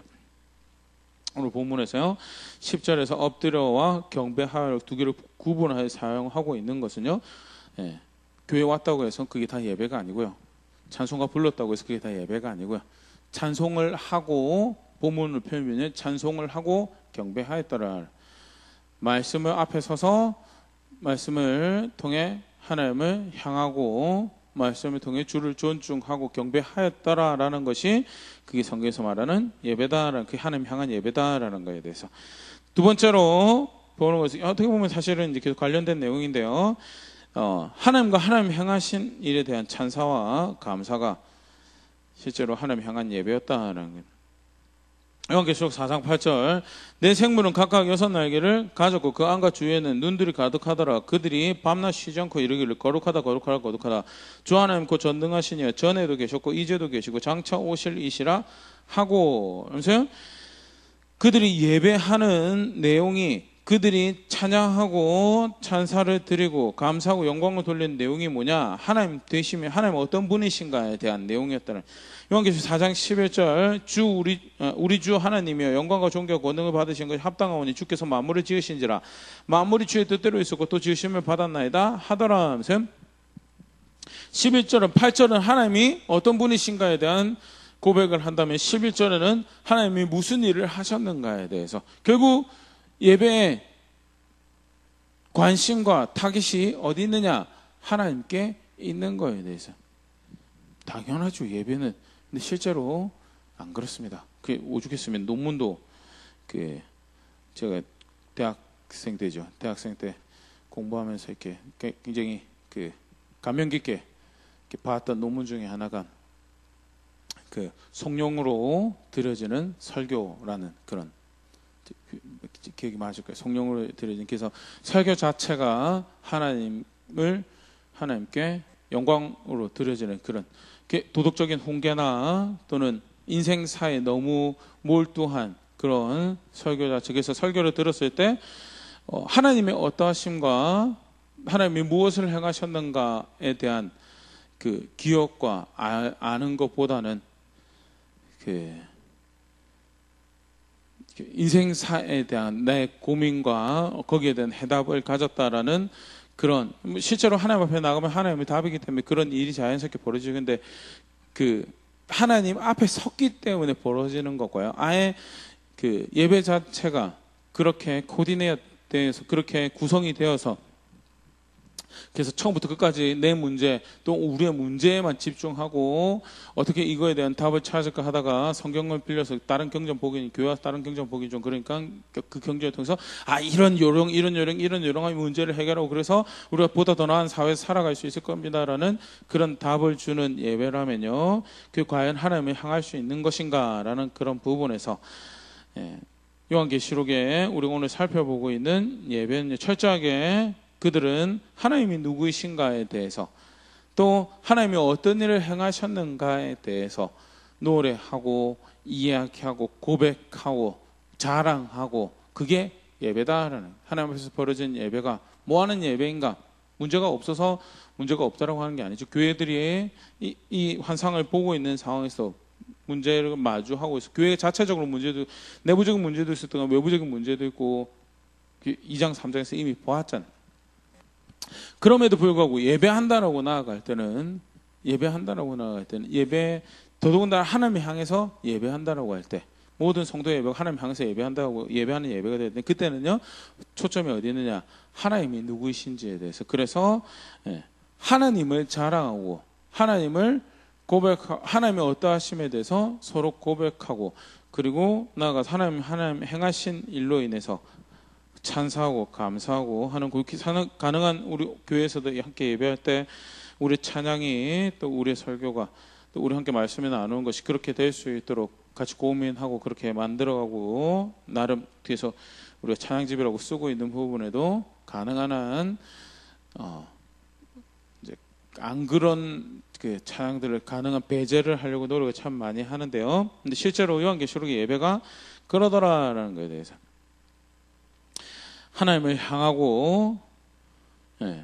오늘 본문에서요 10절에서 엎드려와 경배하여 두 개를 구분하여 사용하고 있는 것은요, 교회 왔다고 해서 그게 다 예배가 아니고요, 찬송가 불렀다고 해서 그게 다 예배가 아니고요, 찬송을 하고, 본문을 표현하면 찬송을 하고 경배하였더라. 말씀을 앞에 서서 말씀을 통해 하나님을 향하고 말씀을 통해 주를 존중하고 경배하였더라라는 것이 그게 성경에서 말하는 예배다라는, 그 하나님 향한 예배다라는 거에 대해서. 두 번째로 보는 것은 어떻게 보면 사실은 이제 계속 관련된 내용인데요. 하나님과 하나님 향하신 일에 대한 찬사와 감사가 실제로 하나님 향한 예배였다라는 거예요. 요한계시록 4장 8절 내 생물은 각각 6날개를 가졌고 그 안과 주위에는 눈들이 가득하더라. 그들이 밤낮 쉬지 않고 이르기를 거룩하다 거룩하다 거룩하다 주 하나님 곧 전능하시니 전에도 계셨고 이제도 계시고 장차 오실 이시라 하고. 그래서 그들이 예배하는 내용이, 그들이 찬양하고 찬사를 드리고 감사하고 영광을 돌리는 내용이 뭐냐? 하나님 되시면 하나님 어떤 분이신가에 대한 내용이었다는. 요한계시록 4장 11절 주 우리 주 하나님이여 영광과 존귀와 권능을 받으신 것이 합당하오니 주께서 만물을 지으신지라 만물이 주의 뜻대로 있었고 또 지으심을 받았나이다 하더라. 11절은 8절은 하나님이 어떤 분이신가에 대한 고백을 한다면 11절에는 하나님이 무슨 일을 하셨는가에 대해서, 결국 예배의 관심과 타깃이 어디 있느냐? 하나님께 있는 거에 대해서. 당연하죠, 예배는. 근데 실제로 안 그렇습니다. 오죽했으면 논문도 제가 대학생 때죠. 대학생 때 공부하면서 이렇게 굉장히 감명 깊게 이렇게 봤던 논문 중에 하나가 성령으로 드려지는 설교라는 그런, 기억이 맞을 거예요. 성령으로 드려진. 그래서 설교 자체가 하나님께 영광으로 드려지는 그런 도덕적인 훈계나 또는 인생사에 너무 몰두한 그런 설교 자체. 그래서 설교를 들었을 때 하나님의 어떠하심과 하나님이 무엇을 행하셨는가에 대한 그 기억과 아는 것보다는 인생사에 대한 내 고민과 거기에 대한 해답을 가졌다라는 그런, 실제로 하나님 앞에 나가면 하나님의 답이기 때문에 그런 일이 자연스럽게 벌어지는데 하나님 앞에 섰기 때문에 벌어지는 거고요. 아예 예배 자체가 그렇게 코디네이트돼서 그렇게 구성이 되어서, 그래서 처음부터 끝까지 내 문제 또 우리의 문제에만 집중하고 어떻게 이거에 대한 답을 찾을까 하다가 성경을 빌려서 다른 경전 보기, 교회 와서 다른 경전 보기 좀 그러니까 그 경전을 통해서 이런 요령의 문제를 해결하고 그래서 우리가 보다 더 나은 사회에서 살아갈 수 있을 겁니다라는 그런 답을 주는 예배라면요, 그 과연 하나님이 향할 수 있는 것인가라는 그런 부분에서 요한계시록에 우리가 오늘 살펴보고 있는 예배는 철저하게 그들은 하나님이 누구이신가에 대해서, 또 하나님이 어떤 일을 행하셨는가에 대해서 노래하고 이야기하고 고백하고 자랑하고, 그게 예배다라는, 하나님 앞에서 벌어진 예배가 뭐하는 예배인가? 문제가 없어서 문제가 없다라고 하는 게 아니죠. 교회들이 이 환상을 보고 있는 상황에서 문제를 마주하고 있어. 교회 자체적으로 문제도, 내부적인 문제도 있었던 외부적인 문제도 있고 2장 3장에서 이미 보았잖아요. 그럼에도 불구하고 예배한다라고 나아갈 때는 더더군다나 하나님 향해서 예배한다라고 할 때, 모든 성도 예배가 하나님 향해서 예배하는 예배가 될 때, 그때는요 초점이 어디 있느냐? 하나님이 누구이신지에 대해서. 그래서 하나님을 자랑하고 하나님을 하나님의 어떠하심에 대해서 서로 고백하고, 그리고 나아가서 하나님 행하신 일로 인해서 찬사하고 감사하고 하는, 그렇게 가능한 우리 교회에서도 함께 예배할 때 우리 찬양이, 또 우리의 설교가, 또 우리 함께 말씀을 나누는 것이 그렇게 될 수 있도록 같이 고민하고 그렇게 만들어가고, 나름 뒤에서 우리가 찬양집이라고 쓰고 있는 부분에도 가능한 한 이제 안 그런 찬양들을 가능한 배제를 하려고 노력을 참 많이 하는데요. 근데 실제로 요한계시록의 예배가 그러더라라는 것에 대해서, 하나님을 향하고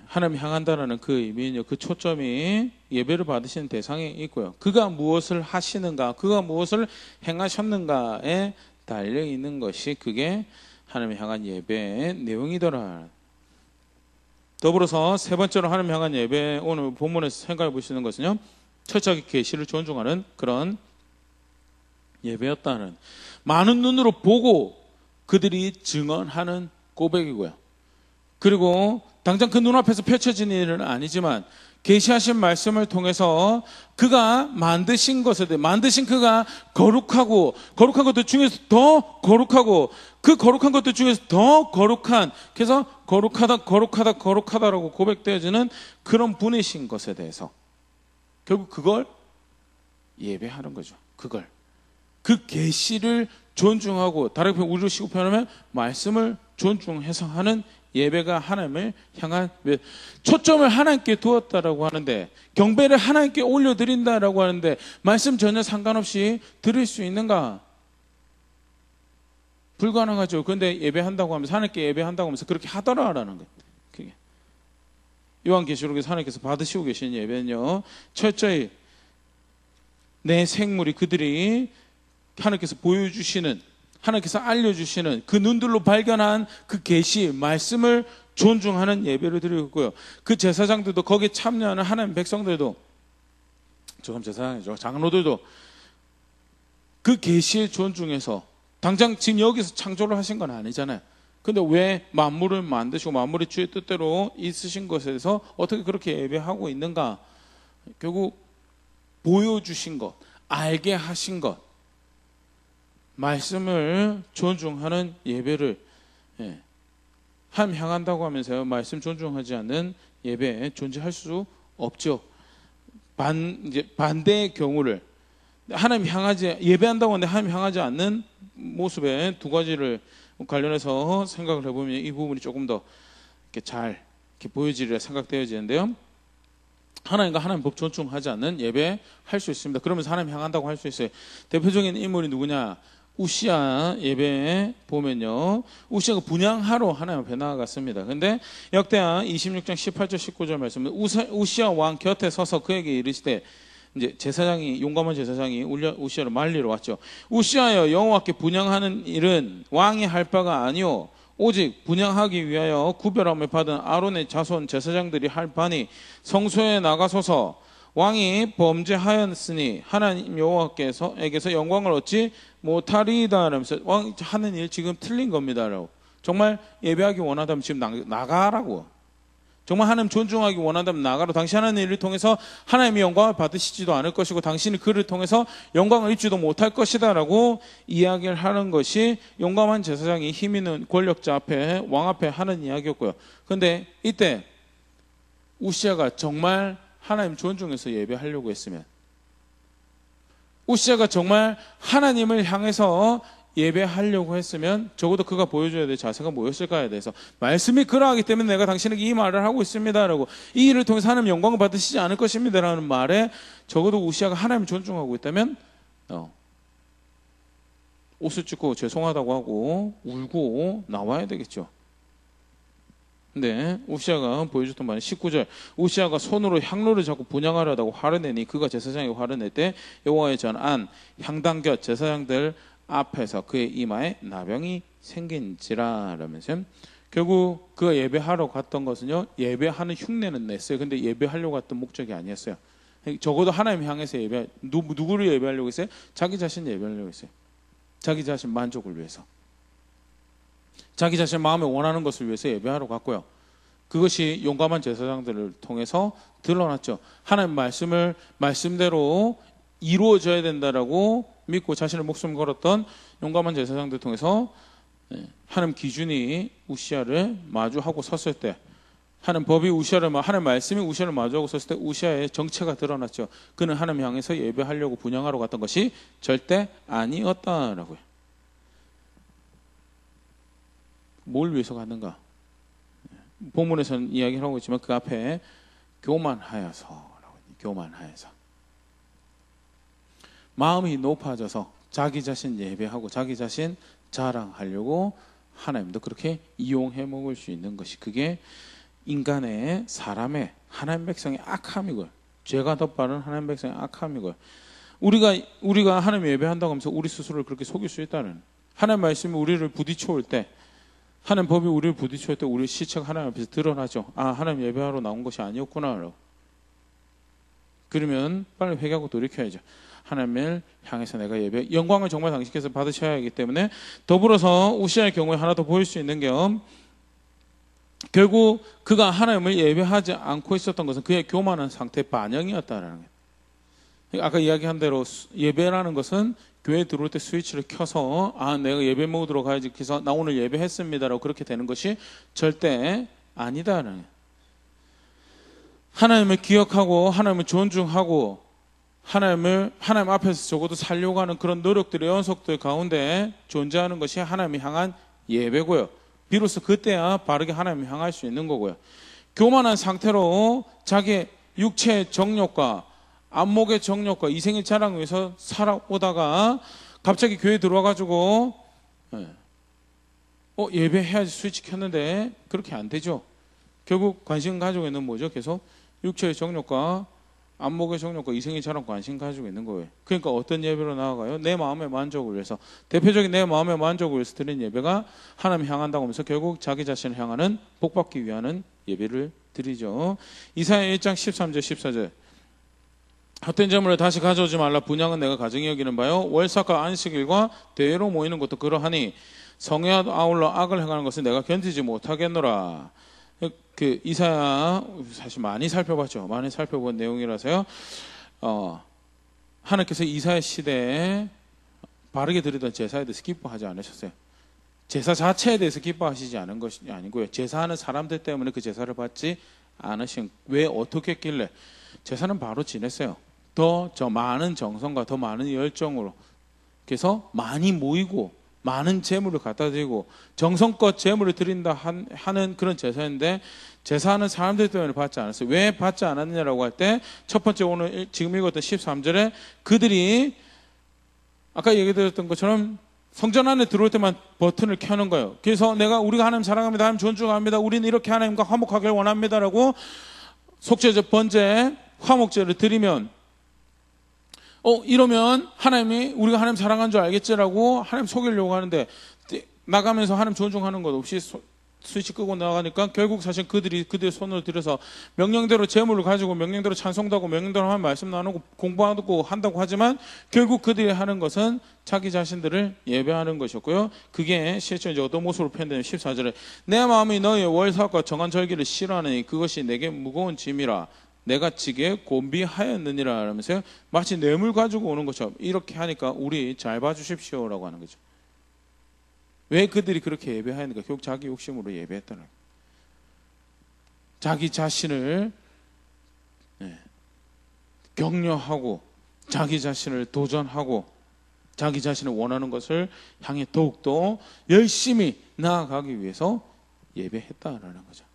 하나님 향한다라는 그 의미는요, 그 초점이 예배를 받으시는 대상에 있고요, 그가 무엇을 하시는가, 그가 무엇을 행하셨는가에 달려 있는 것이, 그게 하나님 향한 예배의 내용이더라. 더불어서 세 번째로 하나님 향한 예배, 오늘 본문에서 생각해 보시는 것은요, 철저하게 계시를 존중하는 그런 예배였다는, 많은 눈으로 보고 그들이 증언하는 고백이고요. 그리고 당장 그 눈앞에서 펼쳐지는 일은 아니지만 계시하신 말씀을 통해서 그가 만드신 것에 대해, 만드신 그가 거룩하고, 거룩한 것들 중에서 더 거룩하고, 그 거룩한 것들 중에서 더 거룩한, 그래서 거룩하다라고 고백되어지는 그런 분이신 것에 대해서 결국 그걸 예배하는 거죠. 그걸 그 계시를 존중하고, 다르게 우리로 식으로 표현하면 말씀을 존중해서 하는 예배가 하나님을 향한 초점을 하나님께 두었다라고 하는데, 경배를 하나님께 올려드린다라고 하는데 말씀 전혀 상관없이 드릴 수 있는가? 불가능하죠. 그런데 예배한다고 하면서, 하나님께 예배한다고 하면서 그렇게 하더라라는 거예요. 그게 요한계시록에서 하나님께서 받으시고 계신 예배는요, 철저히 내 생물이, 그들이 하나님께서 보여주시는, 하나님께서 알려주시는 그 눈들로 발견한 그 계시 말씀을 존중하는 예배를 드리고 있고요. 그 제사장들도, 거기에 참여하는 하나님 백성들도, 조금 제사장이죠, 장로들도 그 계시에 존중해서, 당장 지금 여기서 창조를 하신 건 아니잖아요. 근데 왜 만물을 만드시고 만물의 주의 뜻대로 있으신 것에 대해서 어떻게 그렇게 예배하고 있는가? 결국 보여주신 것, 알게 하신 것, 말씀을 존중하는 예배를 하나님 향한다고 하면서요, 말씀 존중하지 않는 예배에 존재할 수 없죠. 반대의 경우를, 하나님 향하지, 예배한다고 하는데 하나님 향하지 않는 모습에 두 가지를 관련해서 생각을 해보면 이 부분이 조금 더 이렇게 잘 이렇게 보여지리라 생각되어지는데요. 하나님과 하나님 법 존중하지 않는 예배 할 수 있습니다. 그러면서 하나님 향한다고 할 수 있어요. 대표적인 인물이 누구냐? 우시아 예배에 보면요, 우시아가 분향하러 하나님 앞에 나아갔습니다. 근데 역대하 26장 18절 19절 말씀, 우시아 왕 곁에 서서 그에게 이르시되, 이제 제사장이, 용감한 제사장이 우시아를 말리러 왔죠. 우시아여, 여호와께 분향하는 일은 왕이 할 바가 아니오, 오직 분향하기 위하여 구별함을 받은 아론의 자손 제사장들이 할 바니 성소에 나가소서. 왕이 범죄하였으니 하나님 여호와께서에게서 영광을 얻지 못하리이다. 라면서 왕 하는 일 지금 틀린 겁니다. 라고. 정말 예배하기 원한다면 지금 나가라고. 정말 하나님 존중하기 원한다면 나가라. 당신 하는 일을 통해서 하나님의 영광을 받으시지도 않을 것이고 당신이 그를 통해서 영광을 입지도 못할 것이다 라고 이야기를 하는 것이 용감한 제사장이 힘 있는 권력자 앞에, 왕 앞에 하는 이야기였고요. 그런데 이때 우시아가 정말 하나님 존중해서 예배하려고 했으면, 우시아가 정말 하나님을 향해서 예배하려고 했으면 적어도 그가 보여줘야 될 자세가 뭐였을까에 대해서, 말씀이 그러하기 때문에 내가 당신에게 이 말을 하고 있습니다 라고, 이 일을 통해서 하나님 영광을 받으시지 않을 것입니다 라는 말에 적어도 우시아가 하나님을 존중하고 있다면 옷을 찢고 죄송하다고 하고 울고 나와야 되겠죠. 근데 우시아가 보여줬던 말은 19절, 우시아가 손으로 향로를 잡고 분향하려다고 화를 내니 그가 제사장이 화를 낼 때 여호와의 전 안 향단 곁 제사장들 앞에서 그의 이마에 나병이 생긴지라. 라면서 결국 그가 예배하러 갔던 것은요, 예배하는 흉내는 냈어요. 근데 예배하려고 갔던 목적이 아니었어요. 적어도 하나님 향해서 누구를 예배하려고 했어요? 자기 자신 예배하려고 했어요. 자기 자신 만족을 위해서, 자기 자신 마음에 원하는 것을 위해서 예배하러 갔고요. 그것이 용감한 제사장들을 통해서 드러났죠. 하나님 말씀을 말씀대로 이루어져야 된다라고 믿고 자신의 목숨을 걸었던 용감한 제사장들 통해서 하나님 기준이 우시아를 마주하고 섰을 때, 하나님 법이 하나님 말씀이 우시아를 마주하고 섰을 때 우시아의 정체가 드러났죠. 그는 하나님 향해서 예배하려고 분향하러 갔던 것이 절대 아니었다라고요. 뭘 위해서 갔는가? 본문에서는 이야기를 하고 있지만 그 앞에 교만하여서라고, 교만하여서, 마음이 높아져서 자기 자신 예배하고 자기 자신 자랑하려고 하나님도 그렇게 이용해 먹을 수 있는 것이, 그게 인간의, 사람의, 하나님 백성의 악함이고요. 죄가 덧바른 하나님 백성의 악함이고요. 우리가 하나님 예배한다고 하면서 우리 스스로를 그렇게 속일 수 있다는, 하나님 말씀이 우리를 부딪혀올 때, 하나님 법이 우리를 부딪혀올 때 우리 시체가 하나님 앞에서 드러나죠. 아, 하나님 예배하러 나온 것이 아니었구나. 그러면 빨리 회개하고 돌이켜야죠. 하나님을 향해서 내가 영광을 정말 당신께서 받으셔야 하기 때문에, 더불어서 우시아의 경우에 하나 더 보일 수 있는 게, 결국 그가 하나님을 예배하지 않고 있었던 것은 그의 교만한 상태의 반영이었다라는 거예요. 아까 이야기한 대로 예배라는 것은 교회 들어올 때 스위치를 켜서 내가 예배 모드로 가야지, 그래서 나 오늘 예배했습니다라고 그렇게 되는 것이 절대 아니다라는 거예요. 하나님을 기억하고 하나님을 존중하고 하나님 앞에서 적어도 살려고 하는 그런 노력들의 연속들 가운데 존재하는 것이 하나님을 향한 예배고요. 비로소 그때야 바르게 하나님을 향할 수 있는 거고요. 교만한 상태로 자기 육체의 정욕과 안목의 정욕과 이생의 자랑을 위해서 살아오다가 갑자기 교회에 들어와가지고 예배해야지 스위치 켰는데 그렇게 안 되죠. 결국 관심 가지고 있는 뭐죠? 계속 육체의 정욕과 안목의 정욕과 이생의 자랑 관심 가지고 있는 거예요. 그러니까 어떤 예배로 나아가요? 내 마음의 만족을 위해서, 대표적인 내 마음의 만족을 위해서 드리는 예배가 하나님 향한다고 하면서 결국 자기 자신을 향하는 복받기 위한 예배를 드리죠. 이사야 1장 13절 14절 헛된 재물을 다시 가져오지 말라. 분향은 내가 가증히 여기는 바요. 월삭과 안식일과 대회로 모이는 것도 그러하니 성회와 아울러 악을 행하는 것은 내가 견디지 못하겠노라. 그 이사야 사실 많이 살펴봤죠. 많이 살펴본 내용이라서요. 하나님께서 이사야 시대에 바르게 드리던 제사에 대해서 기뻐하지 않으셨어요. 제사 자체에 대해서 기뻐하시지 않은 것이 아니고요. 제사하는 사람들 때문에 그 제사를 받지 않으신, 왜 어떻게 했길래 제사는 바로 지냈어요. 더 많은 정성과 더 많은 열정으로, 그래서 많이 모이고 많은 재물을 갖다 드리고 정성껏 재물을 드린다 하는 그런 제사인데, 제사하는 사람들 때문에 받지 않았어요. 왜 받지 않았느냐라고 할 때 첫 번째 오늘 지금 읽었던 13절에 그들이 아까 얘기 드렸던 것처럼 성전 안에 들어올 때만 버튼을 켜는 거예요. 그래서 우리가 하나님 사랑합니다, 하나님 존중합니다, 우리는 이렇게 하나님과 화목하길 원합니다라고 속죄제, 번제, 화목제를 드리면 이러면 하나님이 우리가 하나님 사랑한 줄 알겠지라고 하나님 속이려고 하는데, 나가면서 하나님 존중하는 것 없이 스위치 끄고 나가니까 결국 사실 그들의 손을 들여서 명령대로 재물을 가지고 명령대로 찬송도 하고 명령대로 하나님 말씀 나누고 공부하고 한다고 하지만 결국 그들이 하는 것은 자기 자신들을 예배하는 것이었고요. 그게 실제 이제 어떤 모습으로 표현되는 14절에 내 마음이 너의 월삭과 정한 절기를 싫어하니 그것이 내게 무거운 짐이라 내가 지게 곤비하였느니라 하면서요, 마치 뇌물 가지고 오는 것처럼 이렇게 하니까 우리 잘 봐주십시오라고 하는 거죠. 왜 그들이 그렇게 예배하는가? 결국 자기 욕심으로 예배했다는 거예요. 자기 자신을 격려하고 자기 자신을 도전하고 자기 자신을 원하는 것을 향해 더욱더 열심히 나아가기 위해서 예배했다라는 거죠.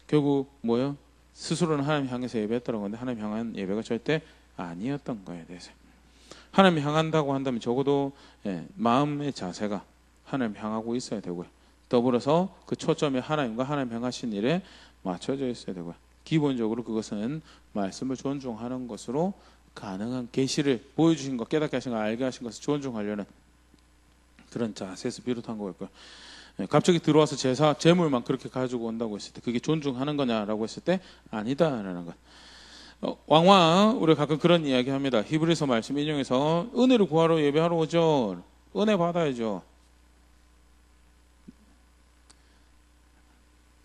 결국 뭐예요? 스스로는 하나님 향해서 예배했다는 건데 하나님 향한 예배가 절대 아니었던 거에 대해서, 하나님 향한다고 한다면 적어도 마음의 자세가 하나님 향하고 있어야 되고요. 더불어서 그 초점이 하나님과 하나님 향하신 일에 맞춰져 있어야 되고요. 기본적으로 그것은 말씀을 존중하는 것으로 가능한 계시를 보여주신 것, 깨닫게 하신 것, 알게 하신 것을 존중하려는 그런 자세에서 비롯한 거였고요. 갑자기 들어와서 재물만 그렇게 가지고 온다고 했을 때 그게 존중하는 거냐라고 했을 때 아니다라는 것. 왕왕 우리가 가끔 그런 이야기 합니다. 히브리서 말씀 인용해서 은혜를 구하러 예배하러 오죠. 은혜 받아야죠.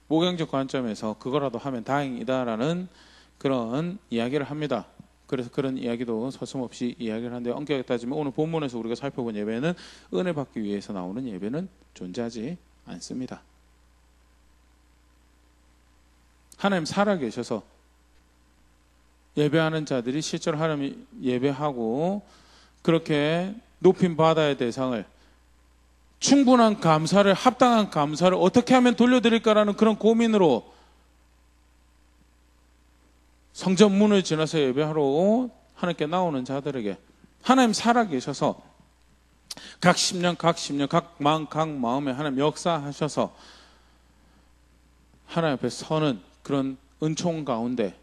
목양적 관점에서 그거라도 하면 다행이다라는 그런 이야기를 합니다. 그래서 그런 이야기도 서슴없이 이야기를 하는데, 엄격하게 따지면 오늘 본문에서 우리가 살펴본 예배는 은혜 받기 위해서 나오는 예배는 존재하지 않습니다. 하나님 살아계셔서 예배하는 자들이 실제로 하나님 예배하고 그렇게 높임 받아야 대상을, 충분한 감사를, 합당한 감사를 어떻게 하면 돌려드릴까라는 그런 고민으로 성전 문을 지나서 예배하러 하나님께 나오는 자들에게 하나님 살아계셔서 각 십년 각 마음에 하나님 역사하셔서 하나님 앞에 서는 그런 은총 가운데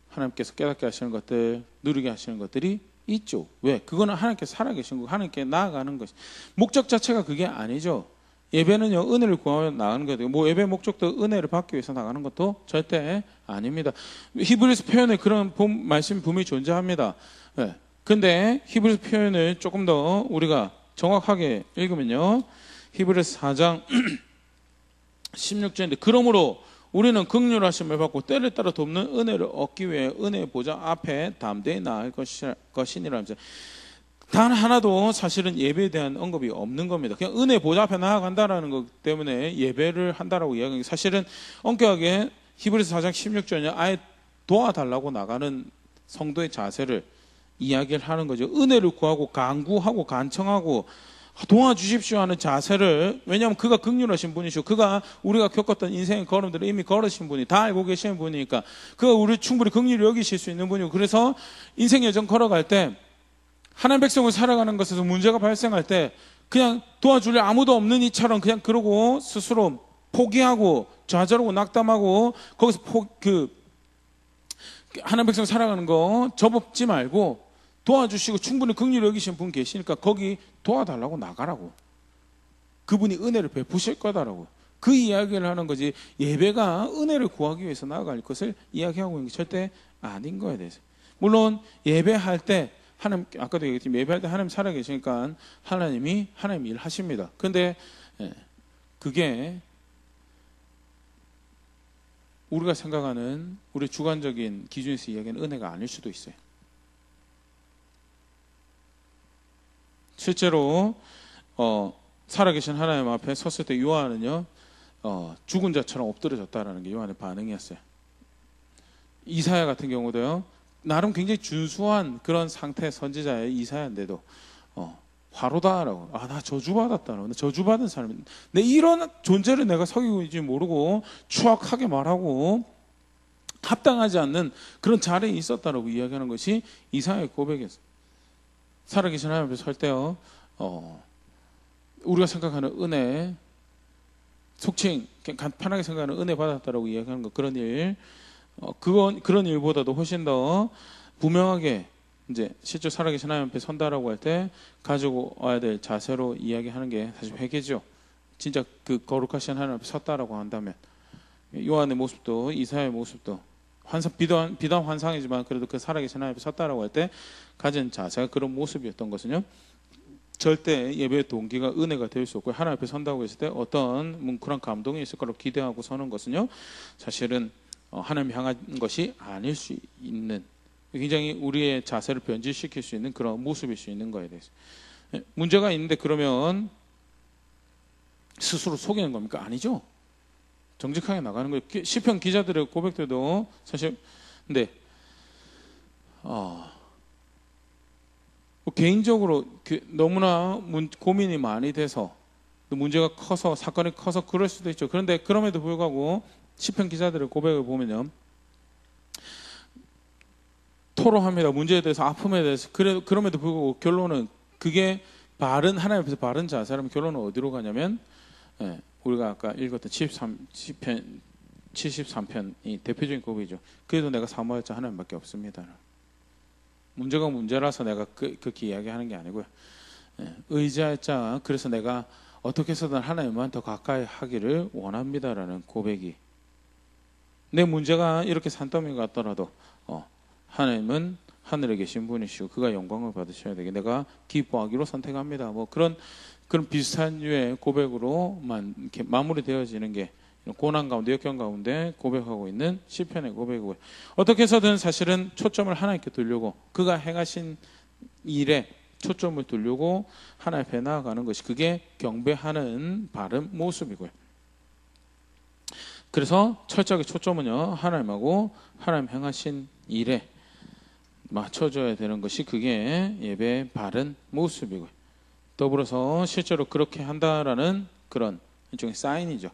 하나님께서 깨닫게 하시는 것들, 누리게 하시는 것들이 있죠. 왜? 그거는 하나님께 살아계신 거, 하나님께 나아가는 것. 목적 자체가 그게 아니죠. 예배는요, 은혜를 구하며 나가는 거예요. 뭐 예배 목적도 은혜를 받기 위해서 나가는 것도 절대 아닙니다. 히브리서 표현에 그런 말씀 분명히 존재합니다. 네. 근데 히브리서 표현을 조금 더 우리가 정확하게 읽으면요, 히브리서 4장 16절인데 그러므로 우리는 긍휼하심을 받고 때를 따라 돕는 은혜를 얻기 위해 은혜의 보좌 앞에 담대히 나아갈 것이니라면서, 단 하나도 사실은 예배에 대한 언급이 없는 겁니다. 그냥 은혜 보좌 앞에 나아간다라는 것 때문에 예배를 한다라고 이야기하는 게, 사실은 엄격하게 히브리서 4장 16절에 아예 도와달라고 나가는 성도의 자세를 이야기를 하는 거죠. 은혜를 구하고 간구하고 간청하고 도와주십시오 하는 자세를, 왜냐하면 그가 긍휼하신 분이시고 그가 우리가 겪었던 인생의 걸음들을 이미 걸으신 분이 다 알고 계시는 분이니까 그가 우리를 충분히 긍휼히 여기실 수 있는 분이고, 그래서 인생 여정 걸어갈 때 하나님 백성을 살아가는 것에서 문제가 발생할 때 그냥 도와줄 아무도 없는 이처럼 그냥 그러고 스스로 포기하고 좌절하고 낙담하고 거기서 하나님 백성 살아가는 거 접업지 말고 도와주시고 충분히 긍휼히 여기신 분 계시니까 거기 도와달라고 나가라고. 그분이 은혜를 베푸실 거다라고. 그 이야기를 하는 거지, 예배가 은혜를 구하기 위해서 나아갈 것을 이야기하고 있는 게 절대 아닌 거에 대해서. 물론 예배할 때 하나님, 아까도 얘기했지만 예배할 때 하나님 살아계시니까 하나님 일 하십니다. 그런데 그게 우리가 생각하는 우리 주관적인 기준에서 이야기하는 은혜가 아닐 수도 있어요. 실제로 살아계신 하나님 앞에 섰을 때 요한은요, 죽은 자처럼 엎드려졌다라는 게 요한의 반응이었어요. 이사야 같은 경우도요, 나름 굉장히 준수한 그런 상태 선지자의 이사야인데도 화로다라고, 나 저주받았다라고, 나 저주받은 사람인데 내 이런 존재를 내가 속이고 있지 모르고 추악하게 말하고 합당하지 않는 그런 자리에 있었다라고 이야기하는 것이 이사야의 고백이었어요. 살아계신 하나님 앞에 설 때요, 우리가 생각하는 은혜, 속칭 그냥 간판하게 생각하는 은혜 받았다라고 이야기하는 것, 그런 일, 그런 일보다도 훨씬 더 분명하게 이제 실제 살아계신 하나님 앞에 선다라고 할 때 가지고 와야 될 자세로 이야기하는 게 사실 회개죠. 진짜 그 거룩하신 하나님 앞에 섰다라고 한다면 요한의 모습도 이사야의 모습도 비단 환상이지만 그래도 그 살아계신 하나님 앞에 섰다라고 할 때 가진 자세가 그런 모습이었던 것은요, 절대 예배의 동기가 은혜가 될 수 없고 하나님 앞에 선다고 했을 때 어떤 뭉클한 감동이 있을 거라고 기대하고 서는 것은요, 사실은 하나님 향한 것이 아닐 수 있는, 굉장히 우리의 자세를 변질시킬 수 있는 그런 모습일 수 있는 거에 대해서 문제가 있는데, 그러면 스스로 속이는 겁니까? 아니죠. 정직하게 나가는 거예요. 시편 기자들의 고백들도 사실, 근데 개인적으로 너무나 고민이 많이 돼서, 문제가 커서, 사건이 커서 그럴 수도 있죠. 그런데 그럼에도 불구하고 시편 기자들의 고백을 보면요, 토로합니다. 문제에 대해서, 아픔에 대해서. 그럼에도 불구하고 결론은, 그게 하나님 앞에서 바른 자세라면 결론은 어디로 가냐면, 우리가 아까 읽었던 73편이 대표적인 고백이죠. 그래도 내가 사모할 자 하나님밖에 없습니다. 문제가 문제라서 내가 그렇게 이야기하는 게 아니고요, 의지할 자, 그래서 내가 어떻게 해서든 하나님만 더 가까이 하기를 원합니다라는 고백이, 내 문제가 이렇게 산더미 같더라도 하나님은 하늘에 계신 분이시고 그가 영광을 받으셔야 되게 내가 기뻐하기로 선택합니다. 뭐 그런 비슷한 류의 고백으로만 이렇게 마무리되어지는 게 고난 가운데, 역경 가운데 고백하고 있는 시편의 고백이고요. 어떻게 해서든 사실은 초점을 하나님께 두려고, 그가 행하신 일에 초점을 두려고 하나님 앞에 나아가는 것이, 그게 경배하는 바른 모습이고요. 그래서 철저하게 초점은요, 하나님하고 하나님 행하신 일에 맞춰줘야 되는 것이, 그게 예배의 바른 모습이고요. 더불어서 실제로 그렇게 한다라는 그런 일종의 사인이죠.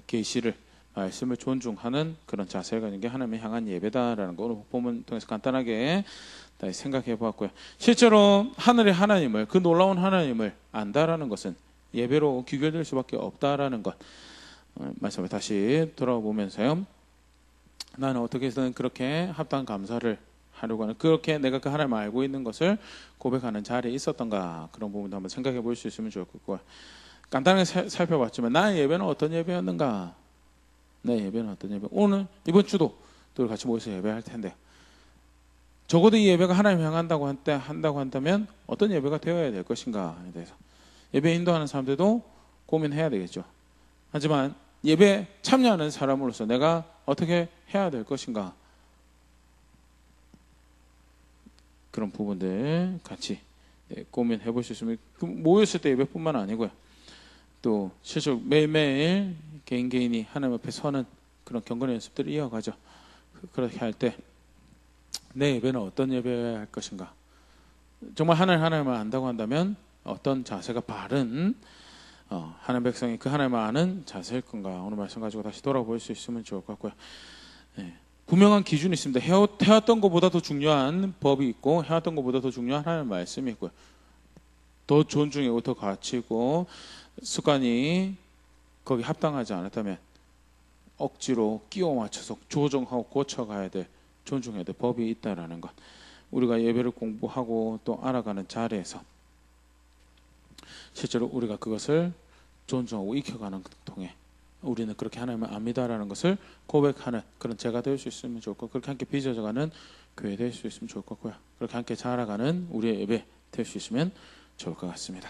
계시를, 말씀을 존중하는 그런 자세가 있는 게 하나님을 향한 예배다라는 걸 본문 통해서 간단하게 생각해 보았고요. 실제로 하늘의 하나님을, 그 놀라운 하나님을 안다라는 것은 예배로 귀결될 수밖에 없다라는 것, 말씀을 다시 돌아보면서요, 나는 어떻게 해서든 그렇게 합당한 감사를 하려고 하는, 그렇게 내가 그 하나님을 알고 있는 것을 고백하는 자리에 있었던가, 그런 부분도 한번 생각해 볼 수 있으면 좋을 것 같고요. 간단하게 살펴봤지만 나의 예배는 어떤 예배였는가? 내 예배는 어떤 예배? 오늘 이번 주도 또 같이 모여서 예배할 텐데, 적어도 이 예배가 하나님 향한다고 한다면 어떤 예배가 되어야 될 것인가에 대해서 예배 인도하는 사람들도 고민해야 되겠죠. 하지만 예배 참여하는 사람으로서 내가 어떻게 해야 될 것인가, 그런 부분들 같이 고민해 볼 수 있으면, 모였을 때 예배뿐만 아니고요, 또 실제로 매일매일 개인이 하나님 앞에 서는 그런 경건의 연습들을 이어가죠. 그렇게 할 때 내 예배는 어떤 예배여야 할 것인가? 정말 하나님만 안다고 한다면 어떤 자세가 바른 하나님 백성이 그 하나님을 아는 자세일 건가? 오늘 말씀 가지고 다시 돌아볼 수 있으면 좋을 것 같고요. 네. 분명한 기준이 있습니다. 해왔던 것보다 더 중요한 법이 있고 해왔던 것보다 더 중요한 하나님의 말씀이 있고요. 더 존중이고 더 가치고 습관이 거기 합당하지 않았다면 억지로 끼워 맞춰서 조정하고 고쳐가야 될, 존중해야 될 법이 있다라는 것. 우리가 예배를 공부하고 또 알아가는 자리에서 실제로 우리가 그것을 존중하고 익혀가는 통해 우리는 그렇게 하나님을 압니다라는 것을 고백하는 그런 제가 될 수 있으면 좋을 것, 그렇게 함께 빚어져가는 교회 될 수 있으면 좋을 것 같고요. 그렇게 함께 자라가는 우리의 예배 될 수 있으면 좋을 것 같습니다.